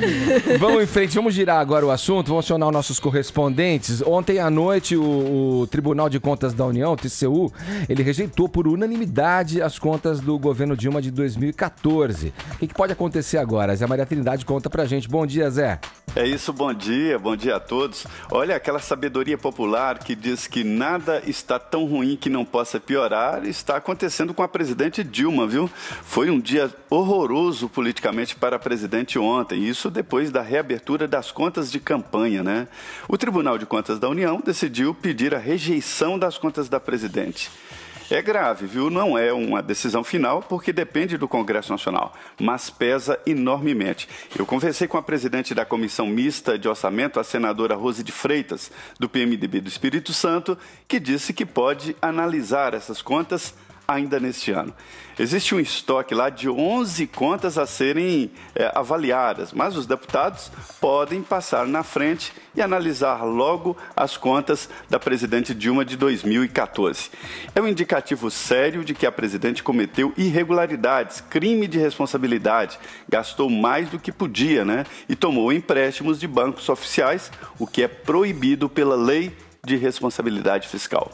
Vamos em frente, vamos girar agora o assunto, vamos acionar os nossos correspondentes. Ontem à noite, o Tribunal de Contas da União, TCU, ele rejeitou por unanimidade as contas do governo Dilma de 2014. O que pode acontecer agora? Zé Maria Trindade conta pra gente. Bom dia, Zé. É isso, bom dia a todos. todos. Olha, aquela sabedoria popular que diz que nada está tão ruim que não possa piorar, está acontecendo com a presidente Dilma, viu? Foi um dia horroroso politicamente para a presidente ontem, isso depois da reabertura das contas de campanha, né? O Tribunal de Contas da União decidiu pedir a rejeição das contas da presidente. É grave, viu? Não é uma decisão final, porque depende do Congresso Nacional, mas pesa enormemente. Eu conversei com a presidente da Comissão Mista de Orçamento, a senadora Rose de Freitas, do PMDB do Espírito Santo, que disse que pode analisar essas contas ainda neste ano. Existe um estoque lá de 11 contas a serem avaliadas, mas os deputados podem passar na frente e analisar logo as contas da presidente Dilma de 2014. É um indicativo sério de que a presidente cometeu irregularidades, crime de responsabilidade, gastou mais do que podia, né? E tomou empréstimos de bancos oficiais, o que é proibido pela Lei de Responsabilidade Fiscal.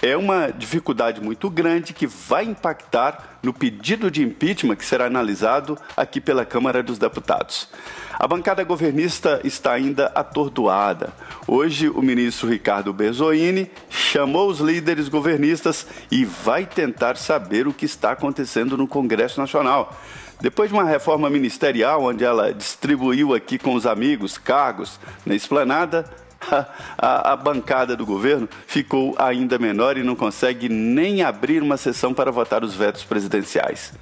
É uma dificuldade muito grande que vai impactar no pedido de impeachment que será analisado aqui pela Câmara dos Deputados. A bancada governista está ainda atordoada. Hoje, o ministro Ricardo Berzoini chamou os líderes governistas e vai tentar saber o que está acontecendo no Congresso Nacional. Depois de uma reforma ministerial, onde ela distribuiu aqui com os amigos cargos na esplanada, a bancada do governo ficou ainda menor e não consegue nem abrir uma sessão para votar os vetos presidenciais.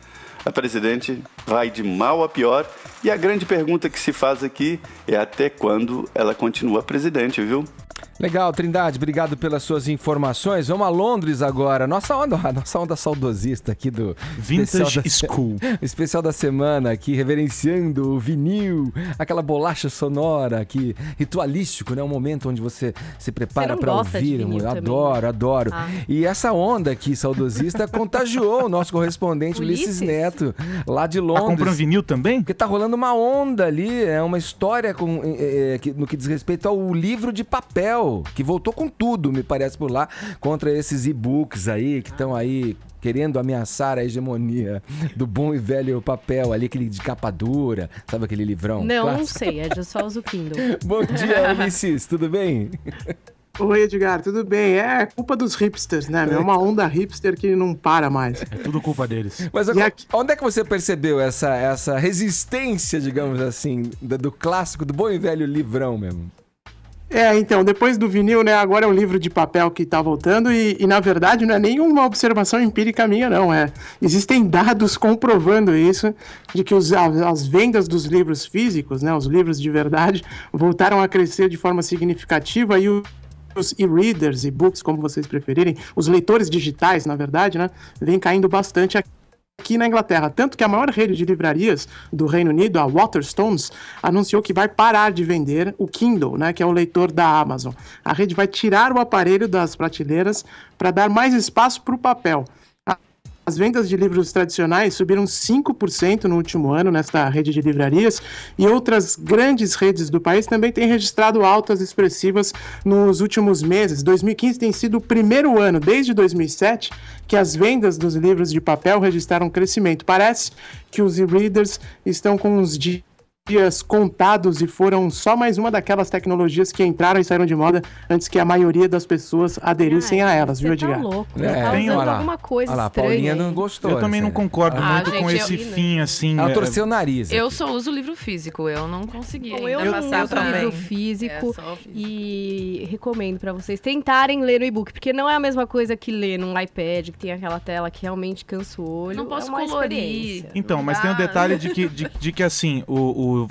A presidente vai de mal a pior e a grande pergunta que se faz aqui é até quando ela continua presidente, viu? Legal, Trindade, obrigado pelas suas informações. Vamos a Londres agora. Nossa onda saudosista aqui do Vintage School. Especial da semana aqui, reverenciando o vinil, aquela bolacha sonora aqui, ritualístico, né? Um momento onde você se prepara para ouvir. Adoro. E essa onda aqui saudosista contagiou o nosso correspondente Ulisses Neto, lá de Londres. Tá comprando vinil também? Porque tá rolando uma onda ali, é uma história no que diz respeito ao livro de papel, que voltou com tudo, me parece, por lá, contra esses e-books aí, que estão aí querendo ameaçar a hegemonia do bom e velho papel ali, aquele de capa dura, sabe aquele livrão? Não, clássico? não sei, eu só uso o Kindle. Bom dia, Ulisses, tudo bem? Oi, Edgar, tudo bem? É culpa dos hipsters, né? É uma onda hipster que não para mais. É tudo culpa deles. Mas onde é que você percebeu essa resistência, digamos assim, do clássico, do bom e velho livrão mesmo? Então, depois do vinil, né, agora é um livro de papel que tá voltando e na verdade não é nenhuma observação empírica minha, não. Existem dados comprovando isso, de que as vendas dos livros físicos, né, os livros de verdade, voltaram a crescer de forma significativa e os e-readers, e-books, como vocês preferirem, os leitores digitais, na verdade, né, vem caindo bastante aqui na Inglaterra, tanto que a maior rede de livrarias do Reino Unido, a Waterstones, anunciou que vai parar de vender o Kindle, né, que é o leitor da Amazon. A rede vai tirar o aparelho das prateleiras para dar mais espaço para o papel. As vendas de livros tradicionais subiram 5% no último ano nesta rede de livrarias e outras grandes redes do país também têm registrado altas expressivas nos últimos meses. 2015 tem sido o primeiro ano, desde 2007, que as vendas dos livros de papel registraram crescimento. Parece que os e-readers estão com uns dias contados e foram só mais uma daquelas tecnologias que entraram e saíram de moda antes que a maioria das pessoas aderissem a elas, viu, Edgar? Tá louco, tá usando alguma coisa estranha. A Paulinha não gostou. Eu também não concordo muito com esse fim, assim. Ela torceu o nariz. Eu só uso livro físico, eu não consegui Eu passar uso livro físico e recomendo pra vocês tentarem ler no e-book, porque não é a mesma coisa que ler num iPad, que tem aquela tela que realmente cansa o olho. Não posso colorir. Então, mas tem o detalhe de que assim,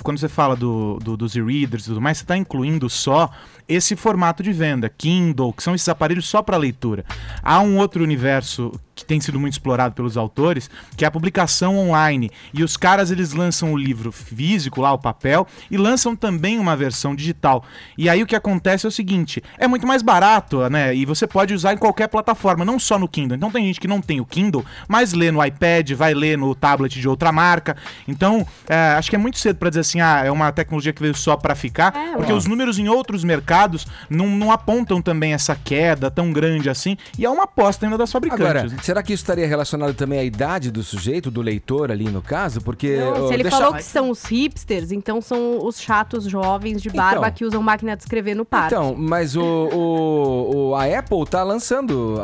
quando você fala dos e-readers e tudo mais, você está incluindo só esse formato de venda, Kindle, que são esses aparelhos só para leitura. Há um outro universo que tem sido muito explorado pelos autores, que é a publicação online. E os caras, eles lançam o livro físico, lá o papel, e lançam também uma versão digital. E aí o que acontece é o seguinte, é muito mais barato, né? E você pode usar em qualquer plataforma, não só no Kindle. Então tem gente que não tem o Kindle, mas lê no iPad, vai ler no tablet de outra marca. Então, acho que é muito cedo para dizer assim, é uma tecnologia que veio só para ficar, porque os números em outros mercados não apontam também essa queda tão grande assim, e é uma aposta ainda das fabricantes. Agora, Será que isso estaria relacionado também à idade do sujeito, do leitor ali no caso? Porque... Não, se ele falou que são os hipsters, então são os chatos jovens de barba que usam máquina de escrever no parque. Então, mas a Apple tá lançando,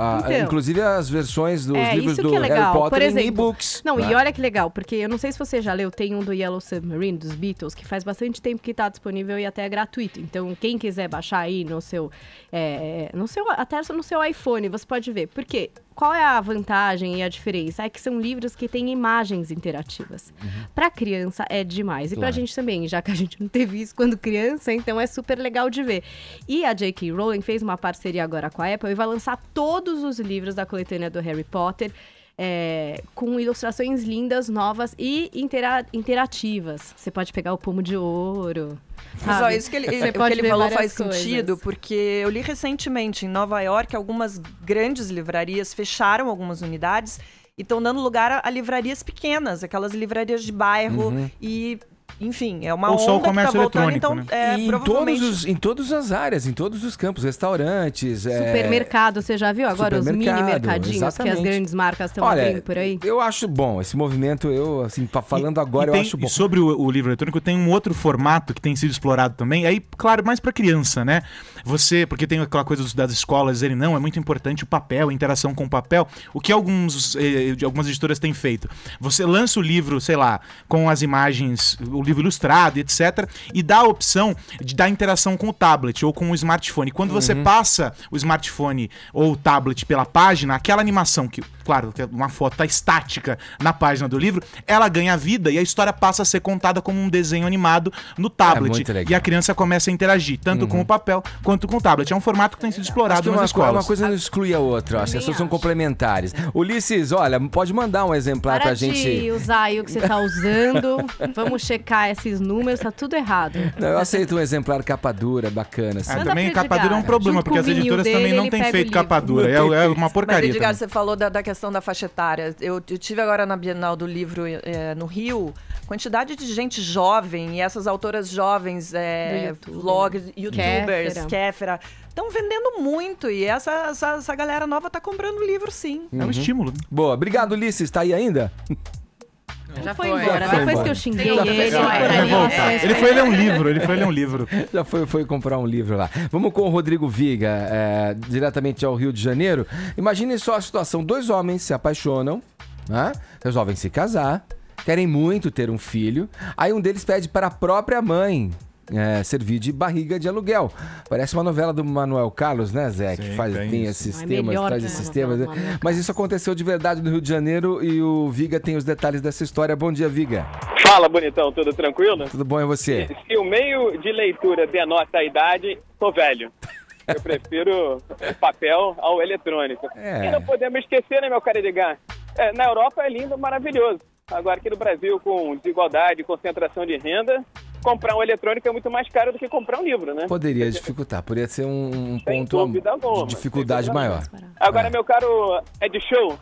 inclusive as versões dos livros do Harry Potter em e-books. Não, e olha que legal, porque eu não sei se você já leu, tem um do Yellow Submarine, dos Beatles, que faz bastante tempo que tá disponível e até é gratuito. Então, quem quiser baixar aí até no seu iPhone, você pode ver. Por quê? Qual é a vantagem e a diferença? É que são livros que têm imagens interativas. Pra criança é demais. E pra gente também, já que a gente não teve isso quando criança, então é super legal de ver. E a J.K. Rowling fez uma parceria agora com a Apple e vai lançar todos os livros da coletânea do Harry Potter com ilustrações lindas, novas e interativas. Você pode pegar o pomo de ouro. Mas ó, isso que ele falou faz sentido, porque eu li recentemente em Nova York, algumas grandes livrarias fecharam algumas unidades e estão dando lugar a livrarias pequenas, aquelas livrarias de bairro e... Enfim, é uma Ou só o onda que tá comércio voltando, eletrônico, então E provavelmente... em todas as áreas, em todos os campos, restaurantes... Supermercado, você já viu agora os mini mercadinhos que as grandes marcas estão abrindo por aí? Eu acho bom esse movimento, falando agora, eu acho bom. E sobre o livro eletrônico, tem um outro formato que tem sido explorado também, aí, claro, mais pra criança, né? Porque tem aquela coisa das escolas dizerem, não, é muito importante o papel, a interação com o papel. O que algumas editoras têm feito? Você lança o livro, sei lá, com as imagens, o livro ilustrado, etc. E dá a opção de dar interação com o tablet ou com o smartphone. Quando você passa o smartphone ou o tablet pela página, aquela animação que, claro, uma foto tá estática na página do livro, ela ganha vida e a história passa a ser contada como um desenho animado no tablet. E a criança começa a interagir, tanto com o papel quanto com o tablet. É um formato que tem sido explorado nas escolas. Uma coisa não exclui a outra, acho que essas são complementares. Ulisses, olha, pode mandar um exemplar pra gente. Para de usar aí o que você tá usando. Vamos checar esses números, tá tudo errado. Não, eu aceito um exemplar capa dura, bacana. Assim. Também capa dura é um problema, porque as editoras também não têm feito capa dura. É uma porcaria. Mas, Edgar, você falou da questão da faixa etária. Eu tive agora na Bienal do Livro no Rio, quantidade de gente jovem, e essas autoras jovens, vloggers, youtubers, Kéfera, estão vendendo muito, e essa galera nova tá comprando livro, sim. É um estímulo. Boa, obrigado, Ulisses. Tá aí ainda? Já foi embora. Depois que eu xinguei ele, ele foi ler um livro. Já foi comprar um livro lá. Vamos com o Rodrigo Viga, diretamente ao Rio de Janeiro. Imagine só a situação: 2 homens se apaixonam, né? Resolvem se casar, querem muito ter um filho. Aí um deles pede para a própria mãe servir de barriga de aluguel. Parece uma novela do Manuel Carlos, né, Zé? Que tem esses temas, traz esses temas. Mas isso aconteceu de verdade no Rio de Janeiro e o Viga tem os detalhes dessa história. Bom dia, Viga. Fala, bonitão. Tudo tranquilo? Tudo bom, e você? Se o meio de leitura denota a idade, tô velho. Eu prefiro o papel ao eletrônico. E não podemos esquecer, né, meu caro Edgar? Na Europa é lindo, maravilhoso. Agora aqui no Brasil, com desigualdade, concentração de renda, comprar um eletrônico é muito mais caro do que comprar um livro, né? Poderia dificultar, poderia ser um ponto de dificuldade maior. Agora, meu caro Ed Show,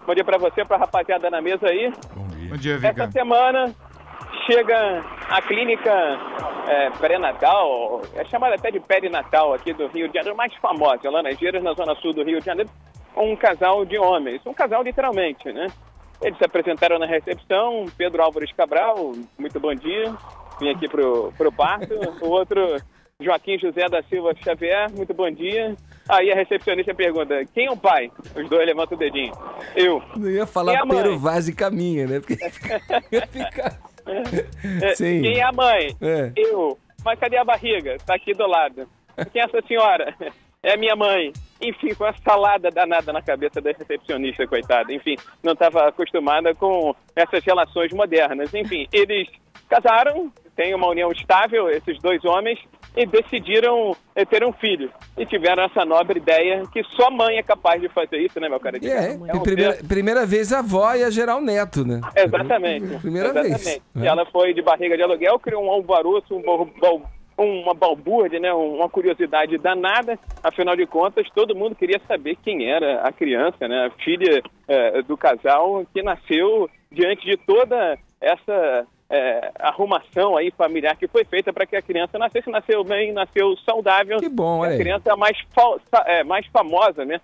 bom dia pra você, pra rapaziada na mesa aí. Bom dia, Viga. Essa semana chega a clínica pré-natal, é chamada até de perinatal aqui do Rio de Janeiro, mais famosa, lá nas Geiras, na zona sul do Rio de Janeiro, um casal de homens, um casal literalmente, né? Eles se apresentaram na recepção, Pedro Álvares Cabral, muito bom dia, vim aqui pro parto. O outro, Joaquim José da Silva Xavier, muito bom dia. Aí a recepcionista pergunta, quem é o pai? Os dois levantam o dedinho. Eu. Não ia falar Pero Vaz e Caminha, né? Porque Sim. Quem é a mãe? Eu. Mas cadê a barriga? Tá aqui do lado. Quem é essa senhora? É minha mãe. Enfim, com uma salada danada na cabeça da recepcionista, coitada. Enfim, não estava acostumada com essas relações modernas. Enfim, eles casaram, têm uma união estável, esses 2 homens, e decidiram ter um filho. E tiveram essa nobre ideia que só mãe é capaz de fazer isso, né, meu cara? Primeira vez a avó ia gerar um neto, né? Exatamente. Primeira vez. E ela foi de barriga de aluguel, criou um alvoroço, uma balbúrdia, né? Uma curiosidade danada. Afinal de contas, todo mundo queria saber quem era a criança, né? A filha do casal que nasceu diante de toda essa arrumação aí familiar que foi feita para que a criança nasceu bem, nasceu saudável. Que bom, a criança mais famosa, né?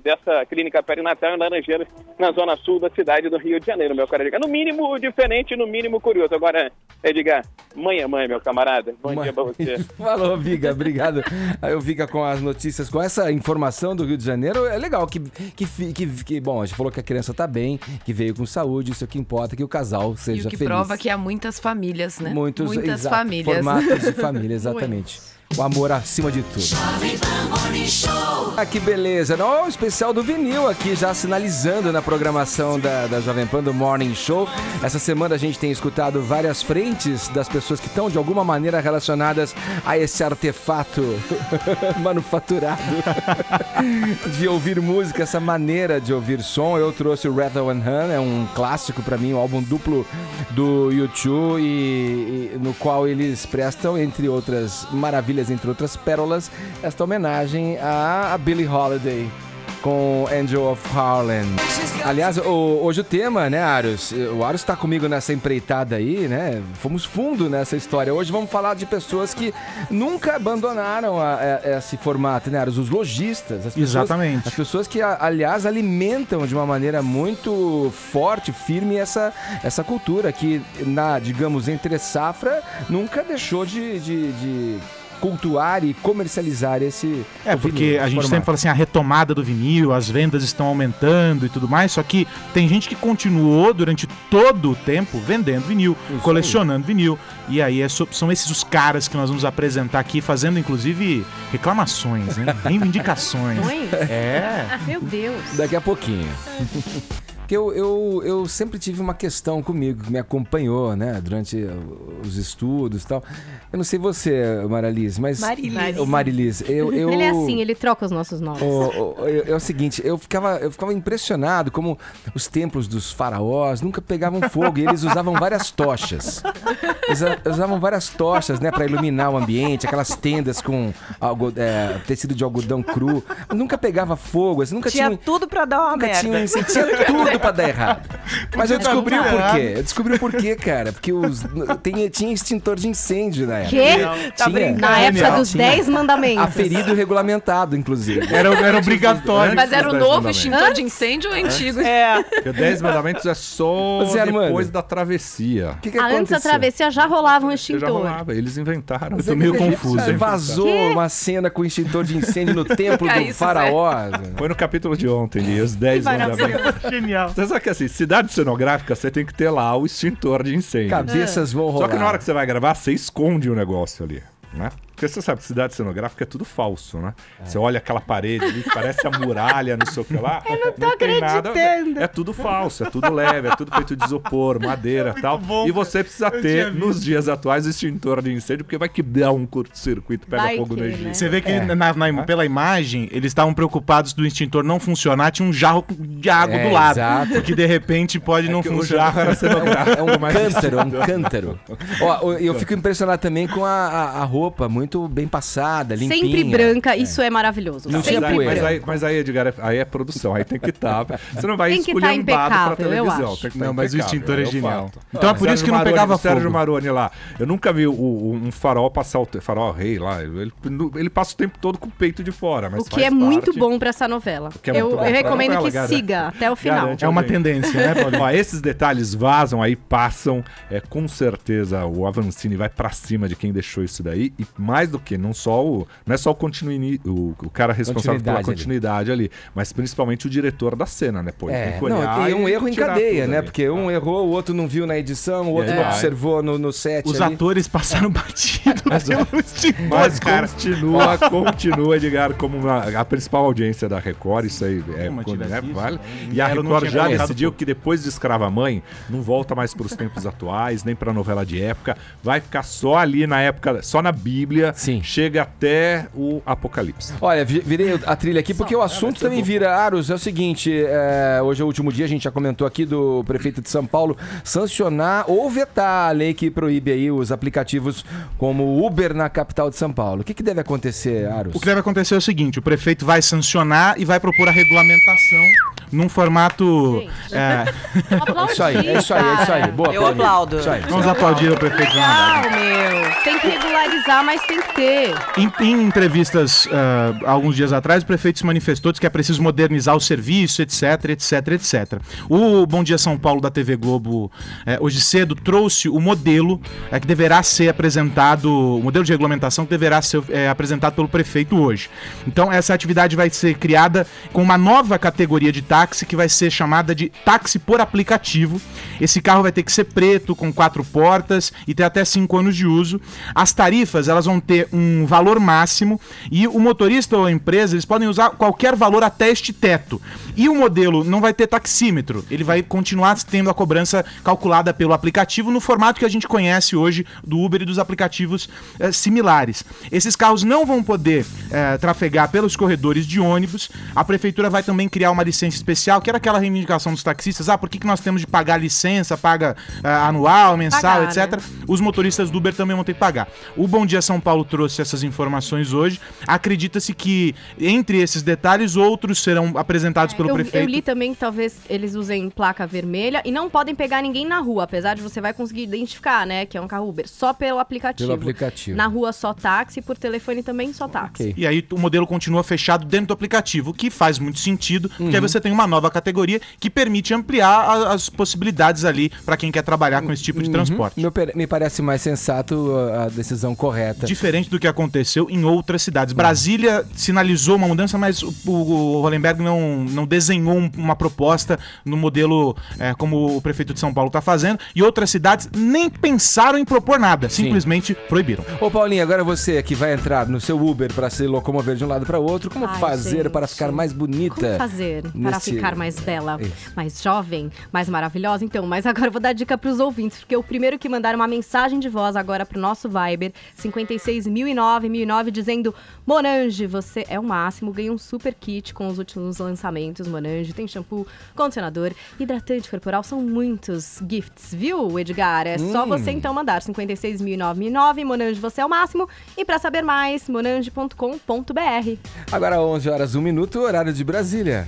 dessa clínica perinatal em Laranjeiras, na zona sul da cidade do Rio de Janeiro, meu cara Edgar. No mínimo diferente, no mínimo curioso. Agora, Edgar, mãe é mãe, meu camarada. Bom dia pra você. Falou, Viga, obrigado. Aí o Viga com as notícias, com essa informação do Rio de Janeiro, é legal que bom, a gente falou que a criança tá bem, que veio com saúde, isso é o que importa, que o casal seja feliz. E o que prova que há muitas famílias, né? Muitas exato, famílias. Formatos de família, exatamente. O amor acima de tudo. Ah, que beleza. Não, o especial do vinil aqui, já sinalizando na programação da Jovem Pan, do Morning Show. Essa semana a gente tem escutado várias frentes das pessoas que estão de alguma maneira relacionadas a esse artefato manufaturado de ouvir música, essa maneira de ouvir som. Eu trouxe o Rather One Han, é um clássico pra mim, um álbum duplo do U2 e no qual eles prestam, entre outras maravilhas, entre outras pérolas, esta homenagem a Billie Holiday com Angel of Harlem. Aliás, hoje o tema, né, Aros? O Aros está comigo nessa empreitada aí, né? Fomos fundo nessa história. Hoje vamos falar de pessoas que nunca abandonaram esse formato, né, Aros? Os lojistas. Exatamente. As pessoas que, aliás, alimentam de uma maneira muito forte, firme essa cultura que, digamos, entre safra, nunca deixou de cultuar e comercializar esse porque a gente sempre fala assim, a retomada do vinil, as vendas estão aumentando e tudo mais, só que tem gente que continuou durante todo o tempo vendendo vinil, colecionando vinil, e aí são esses os caras que nós vamos apresentar aqui, fazendo inclusive reclamações, né? Reivindicações. Meu Deus. Daqui a pouquinho. Porque eu sempre tive uma questão comigo, que me acompanhou, né, durante os estudos e tal. Eu não sei você, Maraliz, mas... Marilis. Ele é assim, ele troca os nossos nomes. É o seguinte, eu ficava impressionado como os templos dos faraós nunca pegavam fogo e eles usavam várias tochas. Eles usavam várias tochas, né, pra iluminar o ambiente, aquelas tendas com tecido de algodão cru. Nunca pegava fogo, assim, nunca tinha... Tinha tudo pra dar uma merda. Tinha tudo pra dar errado. Mas eu descobri o porquê. Eu descobri o porquê, cara. Porque tinha extintor de incêndio na época. Quê? Na época dos 10 mandamentos. Aferido e regulamentado, inclusive. Era obrigatório. Mas era o novo extintor de incêndio ou antigo? Porque 10 mandamentos é só depois da travessia. O que aconteceu? Antes da travessia já rolava um extintor. Já rolava, eles inventaram. Eu tô meio confuso. Vazou uma cena com extintor de incêndio no templo do faraó. Foi no capítulo de ontem, os 10 mandamentos. Genial. Você sabe que assim, cidade cenográfica, você tem que ter lá o extintor de incêndio. Cabeças vão rolar. Só que na hora que você vai gravar, você esconde o negócio ali, né? Porque você sabe que cidade cenográfica é tudo falso, né? Você olha aquela parede ali, que parece a muralha, não sei o que lá. Eu não tô acreditando. Nada, é tudo falso, é tudo leve, é tudo feito de isopor, madeira e tal. E você precisa ter, nos dias atuais, o extintor de incêndio, porque vai que dá um curto-circuito, pega fogo no Egito. Você vê que pela imagem, eles estavam preocupados do extintor não funcionar, tinha um jarro de água do lado. Exato. Porque de repente pode não funcionar. O jarro era cenográfico. É um cântaro. Ó, eu fico impressionado também com a roupa, muito bem passada, limpinha. Sempre branca, isso é maravilhoso. Não tinha poeira. Mas aí, Edgar, aí é produção, aí tem que estar. Você não vai tem que esculhambado pra televisão. Tem que não, mas o extintor é genial. Então é por isso que não pegava fogo. Sérgio Maroni lá, eu nunca vi um farol passar o farol rei lá, ele passa o tempo todo com o peito de fora. Mas o que é muito bom pra essa novela. Eu recomendo que siga até o final. É uma tendência, né, Paulinho? Ó, esses detalhes vazam, aí passam, com certeza o Avancini vai pra cima de quem deixou isso daí, e mais do que, não é só o cara responsável pela continuidade ali, mas principalmente o diretor da cena, né? Pô, tem que olhar e um erro em cadeia, né? Porque um errou, o outro não viu na edição, o outro não observou no set. Os atores passaram batido. Mas continua, Edgar, como a principal audiência da Record, isso aí vale. E a Record já decidiu que depois de Escrava Mãe, não volta mais para os tempos atuais, nem para novela de época, vai ficar só ali na época, só na Bíblia. Sim. Chega até o Apocalipse. Olha, virei a trilha aqui porque o assunto também vira, Aros, é o seguinte, hoje é o último dia, a gente já comentou aqui do prefeito de São Paulo sancionar ou vetar a lei que proíbe aí os aplicativos como Uber na capital de São Paulo. O que deve acontecer, Aros? O que deve acontecer é o seguinte, o prefeito vai sancionar e vai propor a regulamentação num formato... É isso aí. Boa, eu aplaudo. Isso aí. Vamos aplaudir o prefeito. Legal, meu. Tem que regular. polarizar, mas tem que ter. Em entrevistas alguns dias atrás, o prefeito se manifestou, disse que é preciso modernizar o serviço, etc, etc, etc. O Bom Dia São Paulo da TV Globo, hoje cedo, trouxe o modelo que deverá ser apresentado, o modelo de regulamentação que deverá ser apresentado pelo prefeito hoje. Então, essa atividade vai ser criada com uma nova categoria de táxi que vai ser chamada de táxi por aplicativo. Esse carro vai ter que ser preto, com 4 portas e ter até 5 anos de uso. As tarifas, elas vão ter um valor máximo e o motorista ou a empresa, eles podem usar qualquer valor até este teto. E o modelo não vai ter taxímetro, ele vai continuar tendo a cobrança calculada pelo aplicativo no formato que a gente conhece hoje do Uber e dos aplicativos similares. Esses carros não vão poder trafegar pelos corredores de ônibus. A prefeitura vai também criar uma licença especial, que era aquela reivindicação dos taxistas, por que nós temos de pagar licença, paga anual, mensal, etc. Né? Os motoristas do Uber também vão ter que pagar. O Bom Dia São Paulo trouxe essas informações hoje. Acredita-se que, entre esses detalhes, outros serão apresentados pelo prefeito. Eu li também que talvez eles usem placa vermelha e não podem pegar ninguém na rua, apesar de você vai conseguir identificar, né, que é um carro Uber, só pelo aplicativo. Pelo aplicativo. Na rua só táxi, por telefone também só táxi. Okay. E aí o modelo continua fechado dentro do aplicativo, o que faz muito sentido, porque aí você tem uma nova categoria que permite ampliar as possibilidades ali para quem quer trabalhar com esse tipo de transporte. Me parece mais sensato a decisão correta. Diferente do que aconteceu em outras cidades. Brasília sinalizou uma mudança, mas o Hollenberg não desenhou uma proposta no modelo como o prefeito de São Paulo está fazendo, e outras cidades nem pensaram em propor nada, simplesmente proibiram. Ô Paulinho, agora você que vai entrar no seu Uber para se locomover de um lado para o outro, como fazer para ficar mais bonita? Como fazer para ficar mais bela, mais jovem, mais maravilhosa? Então, mas agora eu vou dar dica para os ouvintes, porque o primeiro que mandaram uma mensagem de voz agora pro nosso Viber, 56.009, dizendo: Monange, você é o máximo, ganha um super kit com os últimos lançamentos. Monange tem shampoo, condicionador, hidratante corporal, são muitos gifts, viu, Edgar? É só você então mandar 56.009, Monange, você é o máximo. E para saber mais, monange.com.br. Agora 11h01, horário de Brasília.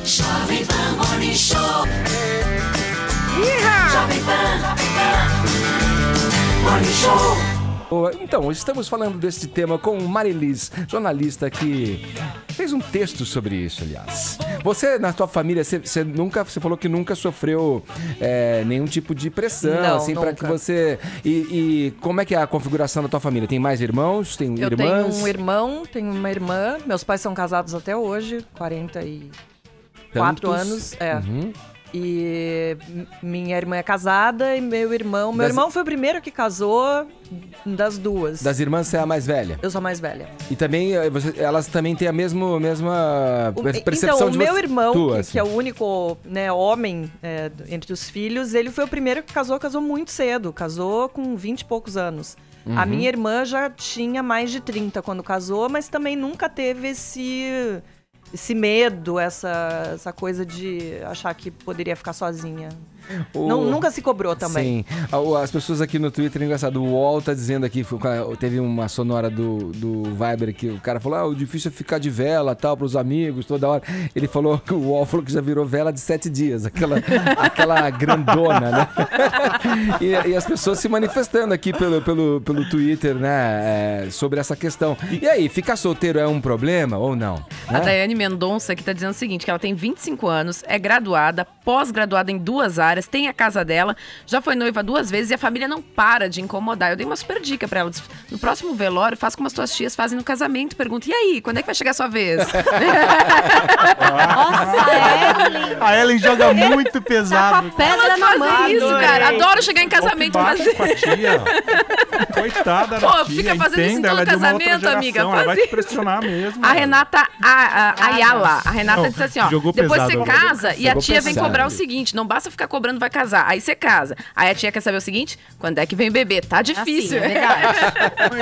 Jovem Pan Morning Show. Jovem Pan Morning Show. Então, hoje estamos falando desse tema com Marilis, jornalista que fez um texto sobre isso, aliás. Você, na tua família, você falou que nunca sofreu nenhum tipo de pressão, não, assim, para que você... E como é que é a configuração da tua família? Tem mais irmãos? Tem irmãs? Eu tenho um irmão, tenho uma irmã. Meus pais são casados até hoje, 44 anos. E minha irmã é casada e meu irmão... Meu irmão foi o primeiro que casou das duas. Das irmãs, você é a mais velha? Eu sou a mais velha. E também, elas também têm a mesma percepção então, de o meu irmão, assim. que é o único homem entre os filhos, ele foi o primeiro que casou muito cedo. Casou com 20 e poucos anos. A minha irmã já tinha mais de 30 quando casou, mas também nunca teve esse medo, essa coisa de achar que poderia ficar sozinha. Nunca se cobrou também. Sim. As pessoas aqui no Twitter, engraçado, o Wall tá dizendo aqui, teve uma sonora do Viber que o cara falou, o difícil é ficar de vela, tal, pros amigos, toda hora. Ele falou, o Wall falou que já virou vela de 7 dias, aquela grandona, né? e as pessoas se manifestando aqui pelo Twitter, né, sobre essa questão. E aí, ficar solteiro é um problema ou não? A Daiane Mendonça que tá dizendo o seguinte, que ela tem 25 anos, é graduada, pós-graduada em 2 áreas, tem a casa dela, já foi noiva 2 vezes e a família não para de incomodar. Eu dei uma super dica pra ela. No próximo velório, faz como as tuas tias fazem no casamento. Pergunta, e aí, quando é que vai chegar a sua vez? Nossa, a Ellen joga muito pesado. Tá pedra na mão. Isso, cara. Adoro chegar em casamento e fazer. Coitada da tia, fica fazendo isso então no casamento, amiga. Ela vai te pressionar mesmo. A Renata Ayala. A Renata disse assim, depois você casa e a tia vem cobrar o seguinte, não basta ficar cobrando, vai casar. Aí você casa. Aí a tia quer saber o seguinte, quando é que vem o bebê? Tá difícil. Assim, é verdade.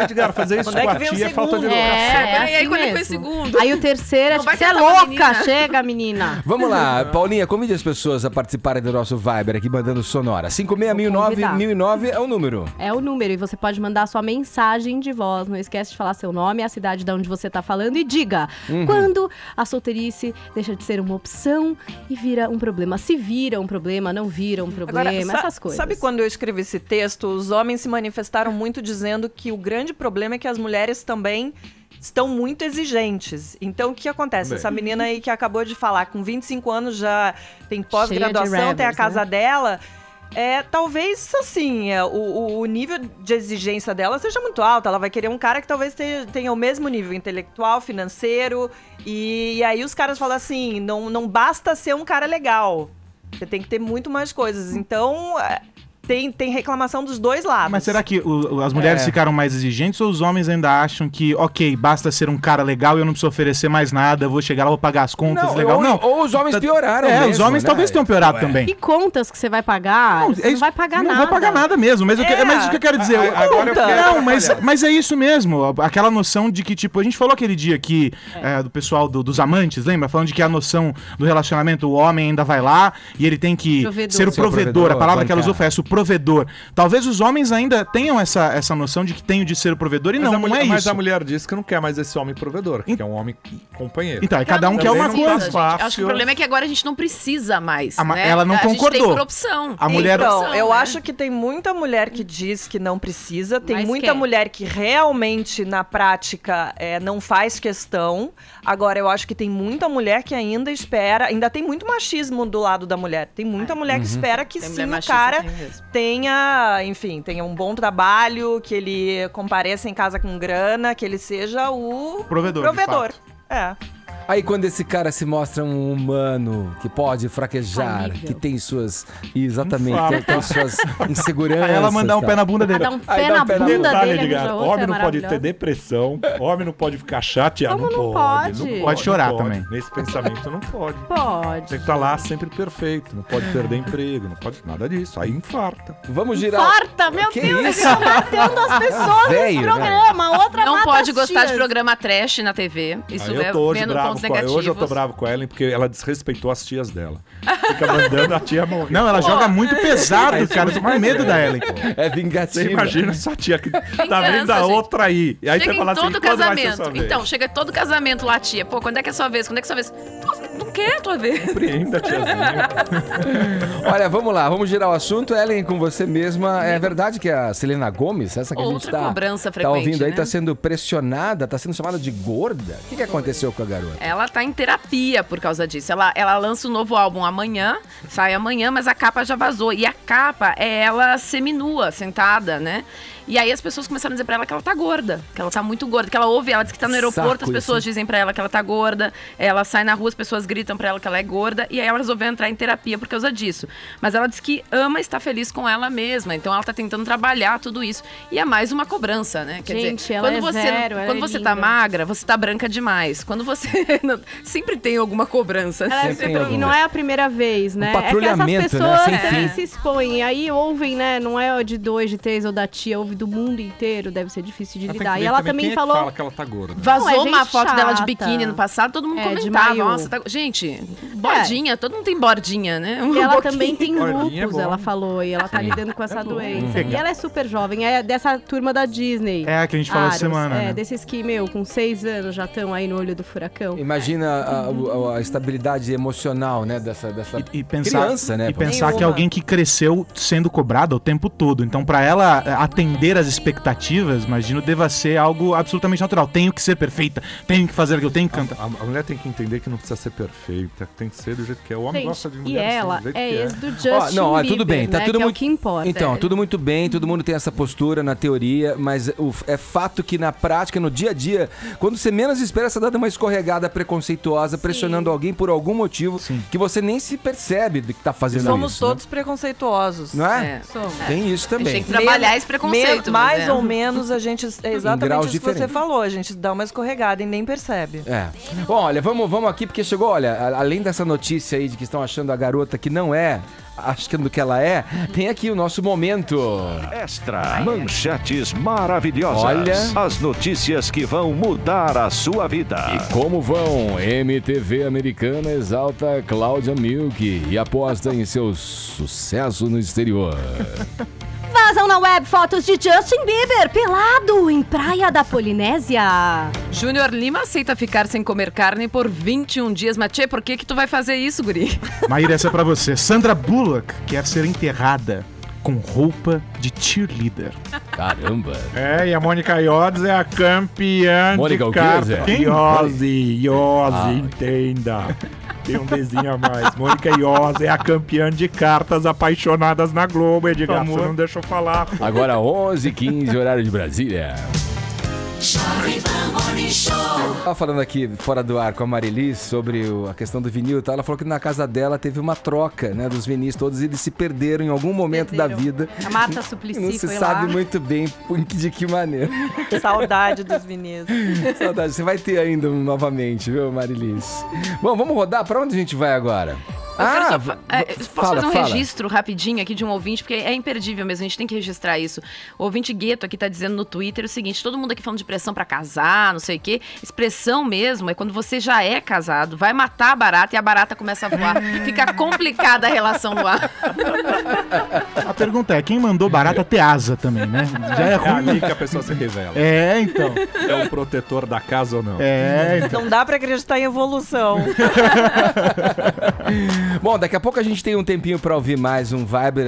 Edgar, fazer isso com a tia é falta de educação. E aí quando é que vem o segundo? Aí o terceiro você é louca, chega, menina. Vamos lá, Paulinha, convide as pessoas a participarem do nosso Viber aqui, mandando sonora. 56.009 é o número. É o número, e você pode pode mandar sua mensagem de voz. Não esquece de falar seu nome, a cidade de onde você tá falando e diga quando a solteirice deixa de ser uma opção e vira um problema. Se vira um problema, não vira um problema, Agora, essas coisas. Sabe quando eu escrevi esse texto, os homens se manifestaram muito dizendo que o grande problema é que as mulheres também estão muito exigentes. Então, o que acontece? Essa menina aí que acabou de falar, com 25 anos já tem pós-graduação, tem a casa dela. Talvez, assim, o nível de exigência dela seja muito alto. Ela vai querer um cara que talvez tenha o mesmo nível intelectual, financeiro. E aí os caras falam assim, não basta ser um cara legal. Você tem que ter muito mais coisas. Então, tem reclamação dos dois lados. Mas será que as mulheres ficaram mais exigentes ou os homens ainda acham que, ok, basta ser um cara legal e eu não preciso oferecer mais nada, eu vou chegar lá, vou pagar as contas, legal? Ou os homens pioraram os homens talvez tenham piorado também. E contas que você vai pagar? Você não vai pagar nada. Não vou pagar nada mesmo, mas o que eu quero dizer... mas é isso mesmo, aquela noção de que, tipo, a gente falou aquele dia aqui do pessoal dos amantes, lembra? Falando de que a noção do relacionamento, o homem ainda vai lá e ele tem que ser o provedor. A palavra que ela usou foi essa, o provedor. Talvez os homens ainda tenham essa noção de que tenho de ser o provedor e não é isso. Mas a mulher diz que não quer mais esse homem provedor, que quer um homem companheiro. Então, cada um quer uma coisa. Acho que o problema é que agora a gente não precisa mais, né? Ela não concordou. A gente tem por opção. A mulher... Então, eu acho que tem muita mulher que diz que não precisa, tem muita mulher que realmente, na prática, não faz questão. Agora, eu acho que tem muita mulher que ainda espera, ainda tem muito machismo do lado da mulher. Tem muita mulher que espera que sim, o cara tenha um bom trabalho, que ele compareça em casa com grana, que ele seja o provedor. Aí quando esse cara se mostra um humano que pode fraquejar, que tem suas... Exatamente, tem suas inseguranças. Aí ela mandar um pé na bunda dele. Dá um pé na bunda dele. Homem não pode ter depressão, homem não pode ficar chateado. Não pode. Não pode chorar também. Nesse pensamento não pode. Pode. Tem que estar lá sempre perfeito, não pode perder emprego, não pode nada disso. Aí infarta. Vamos girar... Infarta? Meu Deus, tá matando as pessoas nesse programa. Outra não pode gostar de programa trash na TV. Isso é vendo pontos negativos. Hoje eu tô bravo com a Ellen porque ela desrespeitou as tias dela. Fica mandando a tia morrer. Não, ela joga muito pesado, cara. Eu tô com medo da Ellen. É vingativa. Você imagina essa tia que tá vendo a outra aí. E aí chega você fala assim, todo casamento. Então, chega todo casamento lá, tia. Pô, quando é que é a sua vez? Quando é que é a sua vez? Não quer a tua vez. Compreenda, tiazinha. Olha, vamos lá. Vamos girar o assunto. Ellen, com você mesma. É verdade que a Selena Gomez, essa que a gente tá ouvindo aí, tá sendo pressionada, tá sendo chamada de gorda? O que aconteceu com a garota? Ela tá em terapia por causa disso. Ela lança um novo álbum amanhã, sai amanhã, mas a capa já vazou. E a capa é ela seminua, sentada, né? E aí as pessoas começaram a dizer pra ela que ela tá gorda, que ela tá muito gorda, que ela ouve, ela diz que tá no aeroporto, as pessoas dizem pra ela que ela tá gorda, ela sai na rua, as pessoas gritam pra ela que ela é gorda, e aí ela resolveu entrar em terapia por causa disso. Mas ela diz que ama estar feliz com ela mesma, então ela tá tentando trabalhar tudo isso. E é mais uma cobrança, né? Quer dizer, quando você tá magra, você tá branca demais. Quando você... sempre tem alguma cobrança. E não é a primeira vez, né? É que essas pessoas também se expõem, aí ouvem, né? Não é de 2, de 3 ou da tia, ouve do mundo inteiro, deve ser difícil de lidar. E ela também falou... fala que ela tá gorda. Vazou uma foto dela de biquíni no passado, todo mundo comentava. Nossa, tá... Gente, bordinha, todo mundo tem bordinha, né? E ela também tem lúpus, ela falou, e ela tá lidando com essa doença. E ela é super jovem, é dessa turma da Disney. É, que a gente falou essa semana. É, desses que, com 6 anos já estão aí no olho do furacão. Imagina a estabilidade emocional, né, dessa criança, né? E pensar que é alguém que cresceu sendo cobrada o tempo todo. Então, pra ela atender as expectativas, imagino, deva ser algo absolutamente natural. Tenho que ser perfeita, tenho que fazer aquilo, tenho que cantar. A mulher tem que entender que não precisa ser perfeita, tem que ser do jeito que é. O homem gosta de mulher e ela assim, do jeito é que ex do Justin Bieber, tudo bem, tá tudo que muito... é o que importa. Então, tudo muito bem, todo mundo tem essa postura na teoria, mas é fato que na prática, no dia a dia, quando você menos espera, você dá uma escorregada preconceituosa, pressionando alguém por algum motivo que você nem se percebe de que tá fazendo Somos isso. Todos preconceituosos. Não é? Somos. Tem isso também. A gente tem que trabalhar esse preconceito. Mais ou menos, a gente... É exatamente isso diferentes. que você falou. A gente dá uma escorregada e nem percebe. Bom, olha, vamos aqui, porque chegou, olha, além dessa notícia aí de que estão achando a garota que não é, achando que ela é, tem aqui o nosso momento. Extra. Manchetes maravilhosas. Olha. As notícias que vão mudar a sua vida. E como vão? MTV americana exalta Cláudia Milk e aposta em seu sucesso no exterior. Vazam na web fotos de Justin Bieber pelado em praia da Polinésia. Júnior Lima aceita ficar sem comer carne por 21 dias. Mas, tchê, por que tu vai fazer isso, guri? Maíra, essa é pra você. Sandra Bullock quer ser enterrada com roupa de cheerleader. Caramba. E a Mônica Iose é a campeã Mônica, de cartas. Quem? Iose, entenda. Tem um desenho a mais. Mônica Iose é a campeã de cartas apaixonadas na Globo, Edgar. Você não deixa eu falar. Agora 11h15, horário de Brasília. Jovem Pan Morning Show. Tava falando aqui fora do ar com a Marilis sobre a questão do vinil e tal. Ela falou que na casa dela teve uma troca, né, dos vinis todos, e eles se perderam em algum momento da vida. A Marta Suplicy não se foi sabe lá. muito bem de que maneira. Saudade dos vinis. Saudade. Você vai ter ainda um novamente, viu, Marilis? Bom, vamos rodar? Pra onde a gente vai agora? Posso fazer um registro rapidinho aqui de um ouvinte, porque é imperdível mesmo, a gente tem que registrar isso. O ouvinte Gueto aqui tá dizendo no Twitter o seguinte: todo mundo aqui falando de pressão pra casar, não sei o quê. Expressão mesmo é quando você já é casado, vai matar a barata e a barata começa a voar. Fica complicada a relação no ar. A pergunta é, quem mandou barata ter asa também, né? Já é ruim. É ali que a pessoa se revela. Então. É o protetor da casa ou não? Não dá pra acreditar em evolução. Bom, daqui a pouco a gente tem um tempinho pra ouvir mais um Viber,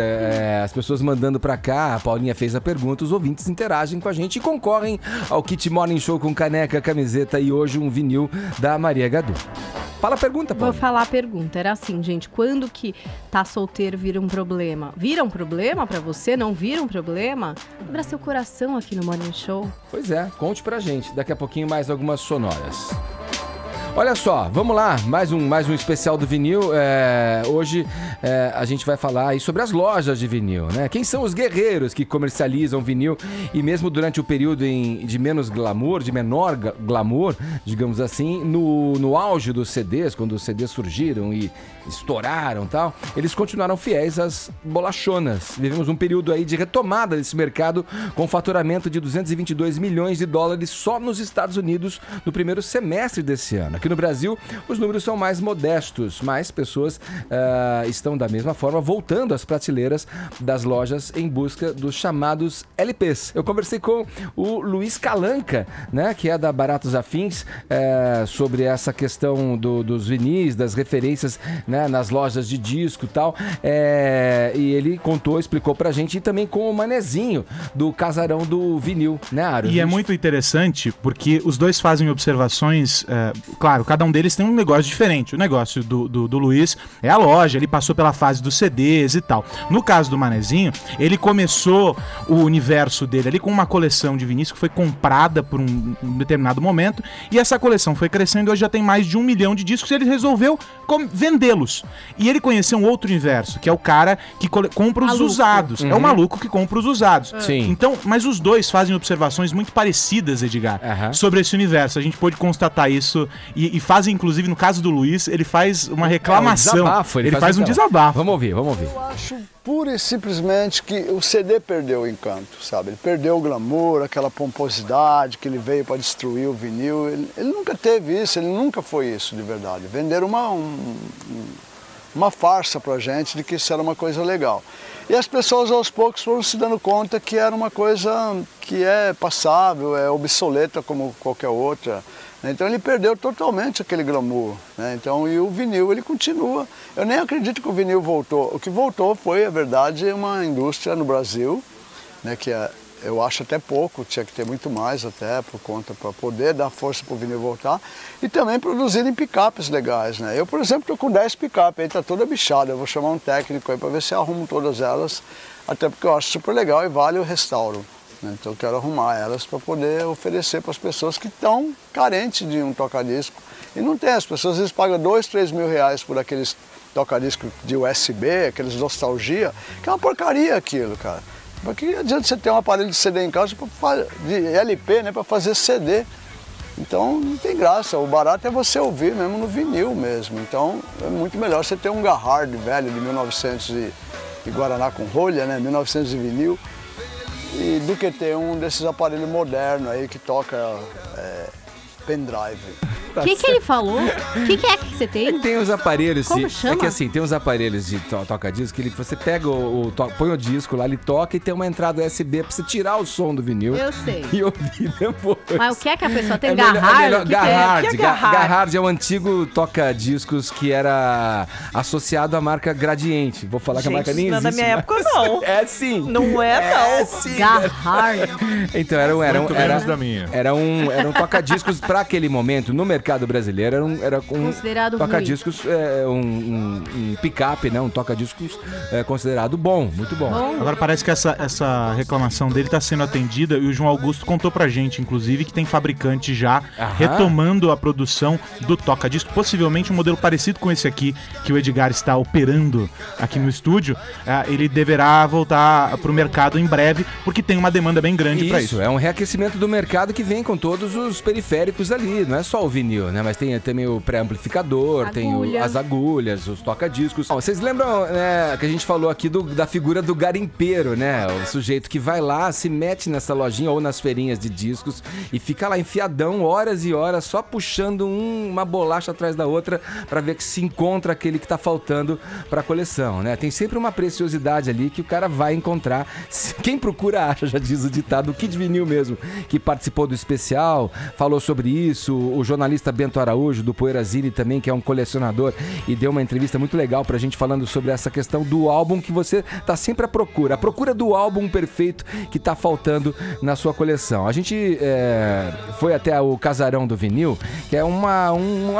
as pessoas mandando pra cá. A Paulinha fez a pergunta, os ouvintes interagem com a gente e concorrem ao Kit Morning Show com caneca, camiseta e hoje um vinil da Maria Gadu. Fala a pergunta, Paulinha. Vou falar a pergunta. Era assim, gente, quando que tá solteiro vira um problema? Vira um problema pra você? Não vira um problema? Abra seu coração aqui no Morning Show. Pois é, conte pra gente. Daqui a pouquinho mais algumas sonoras. Olha só, vamos lá, mais um especial do vinil. Hoje a gente vai falar aí sobre as lojas de vinil, né? Quem são os guerreiros que comercializam vinil e mesmo durante o período de menos glamour, de menor glamour, digamos assim, no auge dos CDs, quando os CDs surgiram e estouraram e tal, eles continuaram fiéis às bolachonas. Vivemos um período aí de retomada desse mercado com faturamento de 222 milhões de dólares só nos Estados Unidos no primeiro semestre desse ano. Aqui no Brasil, os números são mais modestos, mas pessoas estão da mesma forma voltando às prateleiras das lojas em busca dos chamados LPs. Eu conversei com o Luiz Calanca, né, que é da Baratos Afins, sobre essa questão dos vinis, das referências, né, nas lojas de disco e tal, e ele explicou pra gente, e também com o Manezinho do Casarão do Vinil, né, Aro? E é muito interessante porque os dois fazem observações, claro, cada um deles tem um negócio diferente. O negócio do Luiz é a loja, ele passou pela fase dos CDs e tal. No caso do Manezinho, ele começou o universo dele ali com uma coleção de vinis que foi comprada por um determinado momento, e essa coleção foi crescendo e hoje já tem mais de 1 milhão de discos, e ele resolveu vendê-los. E ele conheceu um outro universo, que é o cara que compra os usados. É o maluco que compra os usados. Sim. Então, mas os dois fazem observações muito parecidas, Edgar, sobre esse universo. A gente pôde constatar isso e fazem, inclusive, no caso do Luiz, ele faz uma reclamação. Desabafo, ele faz um desabafo. Vamos ouvir. Eu acho pura e simplesmente que o CD perdeu o encanto, sabe? Ele perdeu o glamour, aquela pomposidade que ele veio para destruir o vinil. Ele nunca teve isso, ele nunca foi isso de verdade. Venderam uma farsa pra gente de que isso era uma coisa legal. E as pessoas aos poucos foram se dando conta que era uma coisa que é passável, é obsoleta como qualquer outra. Então ele perdeu totalmente aquele glamour, né? Então, e o vinil ele continua. Eu nem acredito que o vinil voltou. O que voltou foi, a verdade, uma indústria no Brasil, né, que eu acho até pouco, tinha que ter muito mais até por conta, para poder dar força para o vinil voltar. E também produzirem picapes legais, né? Eu, por exemplo, estou com 10 picapes, aí está toda bichada. Eu vou chamar um técnico aí para ver se eu arrumo todas elas, até porque eu acho super legal e vale o restauro. Então eu quero arrumar elas para poder oferecer para as pessoas que estão carentes de um toca-disco. E não tem, as pessoas às vezes pagam 2, 3 mil reais por aqueles toca-disco de USB, aqueles nostalgia, que é uma porcaria aquilo, cara. Porque adianta você ter um aparelho de CD em casa, de LP, né, para fazer CD. Então não tem graça, o barato é você ouvir mesmo no vinil mesmo. Então é muito melhor você ter um Garhard velho de 1900 e Guaraná com rolha, né, 1900 e vinil, e do que ter um desses aparelhos modernos aí que toca pendrive. O que ele falou? O que é que você tem? Tem os aparelhos. Como chama? É que assim, tem uns aparelhos de toca-disco que você pega põe o disco lá, ele toca e tem uma entrada USB pra você tirar o som do vinil. Eu sei. E ouvir depois. Mas o que é que a pessoa tem? Garhard? Garhard. Garhard é o antigo toca-discos que era associado à marca Gradiente. Vou falar que a marca nem existe. Na minha época, não. É sim. Não é, não. Sim. Garhard. Então, era um toca-discos para aquele momento, no mercado brasileiro, era um considerado toca-discos, um picape, né? Um toca-discos considerado bom, muito bom. Agora parece que essa reclamação dele tá sendo atendida e o João Augusto contou pra gente, inclusive, que tem fabricante já retomando a produção do toca-disco, possivelmente um modelo parecido com esse aqui que o Edgar está operando aqui no estúdio. Ele deverá voltar pro mercado em breve, porque tem uma demanda bem grande para isso. É um reaquecimento do mercado que vem com todos os periféricos ali, não é só o vinil, né? Mas tem também o pré-amplificador, tem as agulhas, os toca-discos. Vocês lembram que a gente falou aqui da figura do garimpeiro, né? O sujeito que vai lá, se mete nessa lojinha ou nas feirinhas de discos e fica lá enfiadão horas e horas só puxando uma bolacha atrás da outra para ver que se encontra aquele que tá faltando para a coleção, né? Tem sempre uma preciosidade ali que o cara vai encontrar. Quem procura acha, já diz o ditado. O Kid Vinil mesmo, que participou do especial, falou sobre isso. O jornalista Bento Araújo, do Poeirazine também, que é um colecionador, e deu uma entrevista muito legal pra gente falando sobre essa questão do álbum que você tá sempre à procura do álbum perfeito que tá faltando na sua coleção. A gente foi até o Casarão do Vinil, que é uma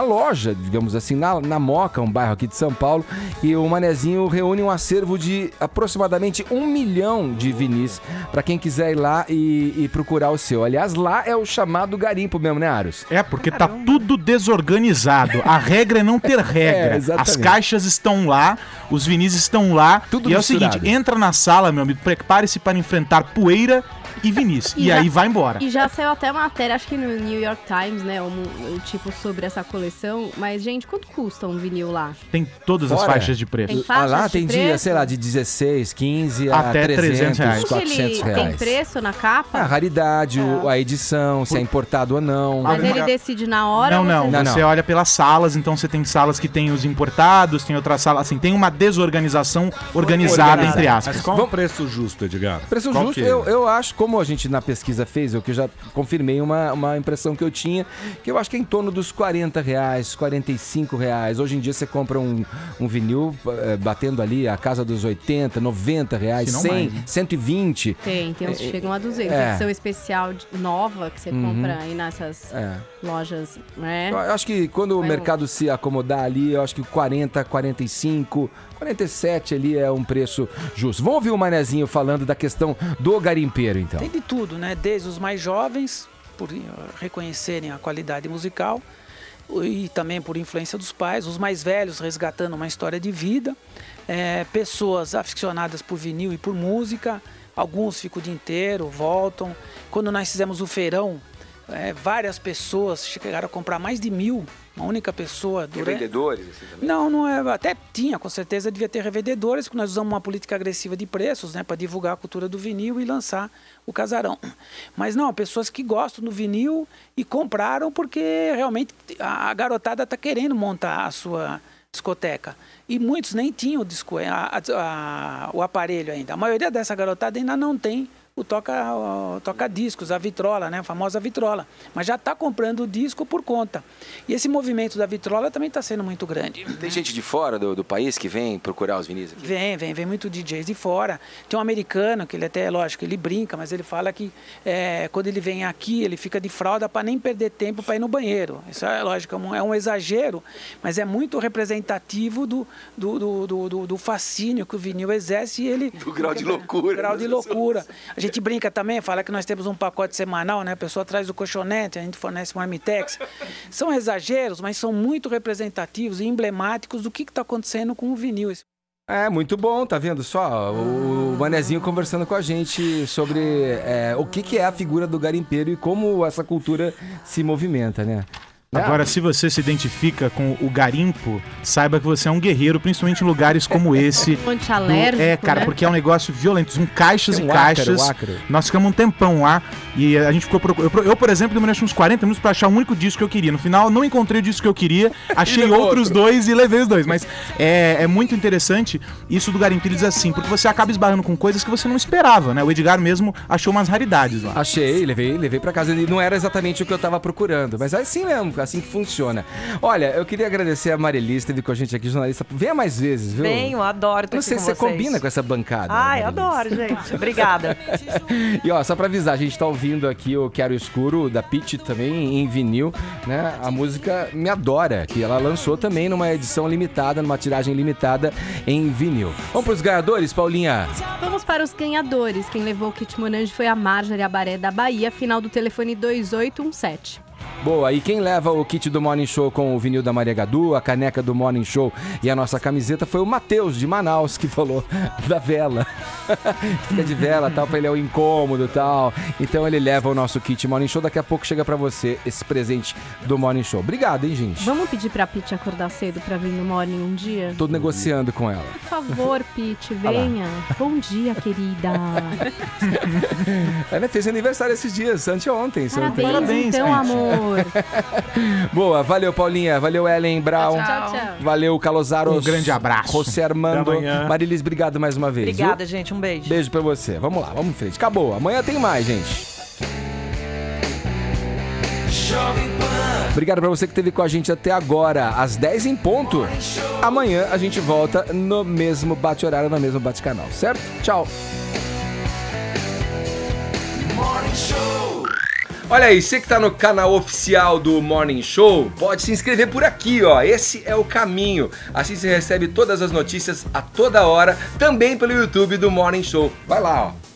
loja, digamos assim, na Moca, um bairro aqui de São Paulo, e o Manezinho reúne um acervo de aproximadamente 1 milhão de vinis pra quem quiser ir lá e procurar o seu. Aliás, lá é o chamado garimpo mesmo, né, Aros? Porque tá tudo desorganizado. A regra é não ter regra. As caixas estão lá, os vinis estão lá. Tudo e misturado. É o seguinte, entra na sala, meu amigo, prepare-se para enfrentar poeira e vinis. E aí vai embora. E já saiu até matéria, acho que no New York Times, né? Tipo, sobre essa coleção. Mas, gente, quanto custa um vinil lá? Tem todas as faixas de preço. Tem faixas lá de tem preço? dia, sei lá, de 16, 15 até a 300 reais. 400 reais. Tem preço na capa? A raridade, a edição, se é importado ou não. Mas ele decide na hora? Não. Você olha pelas salas, então você tem salas que tem os importados, tem outras salas, assim, tem uma desorganização organizada, entre aspas. Mas qual é o preço justo, Edgar? Preço justo, eu acho, como a gente na pesquisa fez, eu que já confirmei uma impressão que eu tinha, que eu acho que é em torno dos 40 reais, 45 reais. Hoje em dia você compra um vinil batendo ali a casa dos 80, 90 reais, 100, mais, né? 120. Tem uns que chegam a 200. Edição especial nova que você compra aí nessas lojas, né? Eu acho que quando o mercado se acomodar ali, eu acho que 40, 45, 47 ali é um preço justo. Vamos ouvir o Manezinho falando da questão do garimpeiro, então. Tem de tudo, né? Desde os mais jovens, por reconhecerem a qualidade musical, e também por influência dos pais, os mais velhos resgatando uma história de vida, pessoas aficionadas por vinil e por música, alguns ficam o dia inteiro, voltam. Quando nós fizemos o feirão, várias pessoas chegaram a comprar mais de 1.000, uma única pessoa. Revendedores? Assim, também? Não é. Até tinha, com certeza devia ter revendedores, porque nós usamos uma política agressiva de preços, né, para divulgar a cultura do vinil e lançar o Casarão. Mas não, pessoas que gostam do vinil e compraram porque realmente a garotada está querendo montar a sua discoteca. E muitos nem tinham o aparelho ainda. A maioria dessa garotada ainda não tem o toca-discos, a vitrola, né? A famosa vitrola. Mas já está comprando o disco por conta. E esse movimento da vitrola também está sendo muito grande. Tem gente de fora do país que vem procurar os vinis aqui? Vem muito DJs de fora. Tem um americano que ele até, lógico, ele brinca, mas ele fala que quando ele vem aqui, ele fica de fralda para nem perder tempo para ir no banheiro. Isso é lógico, é um exagero, mas é muito representativo do fascínio que o vinil exerce e ele... Do grau de loucura. Grau de loucura. A gente brinca também, fala que nós temos um pacote semanal, né? A pessoa traz o colchonete, a gente fornece um marmitex. São exageros, mas são muito representativos e emblemáticos do que está acontecendo com o vinil. Muito bom, tá vendo só? O Manezinho conversando com a gente sobre o que é a figura do garimpeiro e como essa cultura se movimenta, né? Agora, se você se identifica com o garimpo, saiba que você é um guerreiro, principalmente em lugares como esse. Antialérgico, cara, né? porque é um negócio violento. São caixas Tem e um caixas. ácaro. Nós ficamos um tempão lá e a gente ficou procurando. Eu, por exemplo, demorei uns 40 minutos pra achar o único disco que eu queria. No final, não encontrei o disco que eu queria, achei outros dois e levei os dois. Mas é muito interessante isso do garimpo. Ele diz assim, porque você acaba esbarrando com coisas que você não esperava, né? O Edgar mesmo achou umas raridades lá. Achei, levei pra casa. E não era exatamente o que eu tava procurando, mas é assim mesmo, assim que funciona. Olha, eu queria agradecer a Marili, esteve com a gente aqui, jornalista. Venha mais vezes, viu? Venho, adoro estar Não aqui sei com se você vocês. combina com essa bancada. Ai, Marili. adoro, gente. Obrigada. E ó, só pra avisar, a gente tá ouvindo aqui o Quero Escuro, da Pitty também, em vinil, né? A música Me Adora, que ela lançou também numa edição limitada, numa tiragem limitada em vinil. Vamos pros ganhadores, Paulinha? Vamos para os ganhadores. Quem levou o kit Monange foi a Marjorie Abaré da Bahia, final do telefone 2817. Boa, e quem leva o kit do Morning Show com o vinil da Maria Gadu, a caneca do Morning Show e a nossa camiseta foi o Matheus, de Manaus, que falou da vela. Fica de vela, tal, pra ele é o incômodo e tal. Então ele leva o nosso kit Morning Show, daqui a pouco chega pra você esse presente do Morning Show. Obrigado, hein, gente? Vamos pedir pra Pitty acordar cedo pra vir no Morning um dia? Tô negociando com ela. Por favor, Pitty, venha. Bom dia, querida. Ela fez aniversário esses dias, anteontem. Parabéns, então, amor. Boa, valeu Paulinha, valeu Ellen Brown. Tchau. Valeu Calosaros. Um grande abraço. José Armando. Até amanhã. Marilis, obrigado mais uma vez. Obrigada, viu? gente. Um beijo. Beijo pra você. Vamos lá, vamos em frente. Acabou. Amanhã tem mais, gente. Obrigado pra você que esteve com a gente até agora, às 10 em ponto. Amanhã a gente volta no mesmo bate-horário, no mesmo bate-canal, certo? Tchau. Olha aí, você que tá no canal oficial do Morning Show, pode se inscrever por aqui, ó. Esse é o caminho. Assim você recebe todas as notícias a toda hora, também pelo YouTube do Morning Show. Vai lá, ó.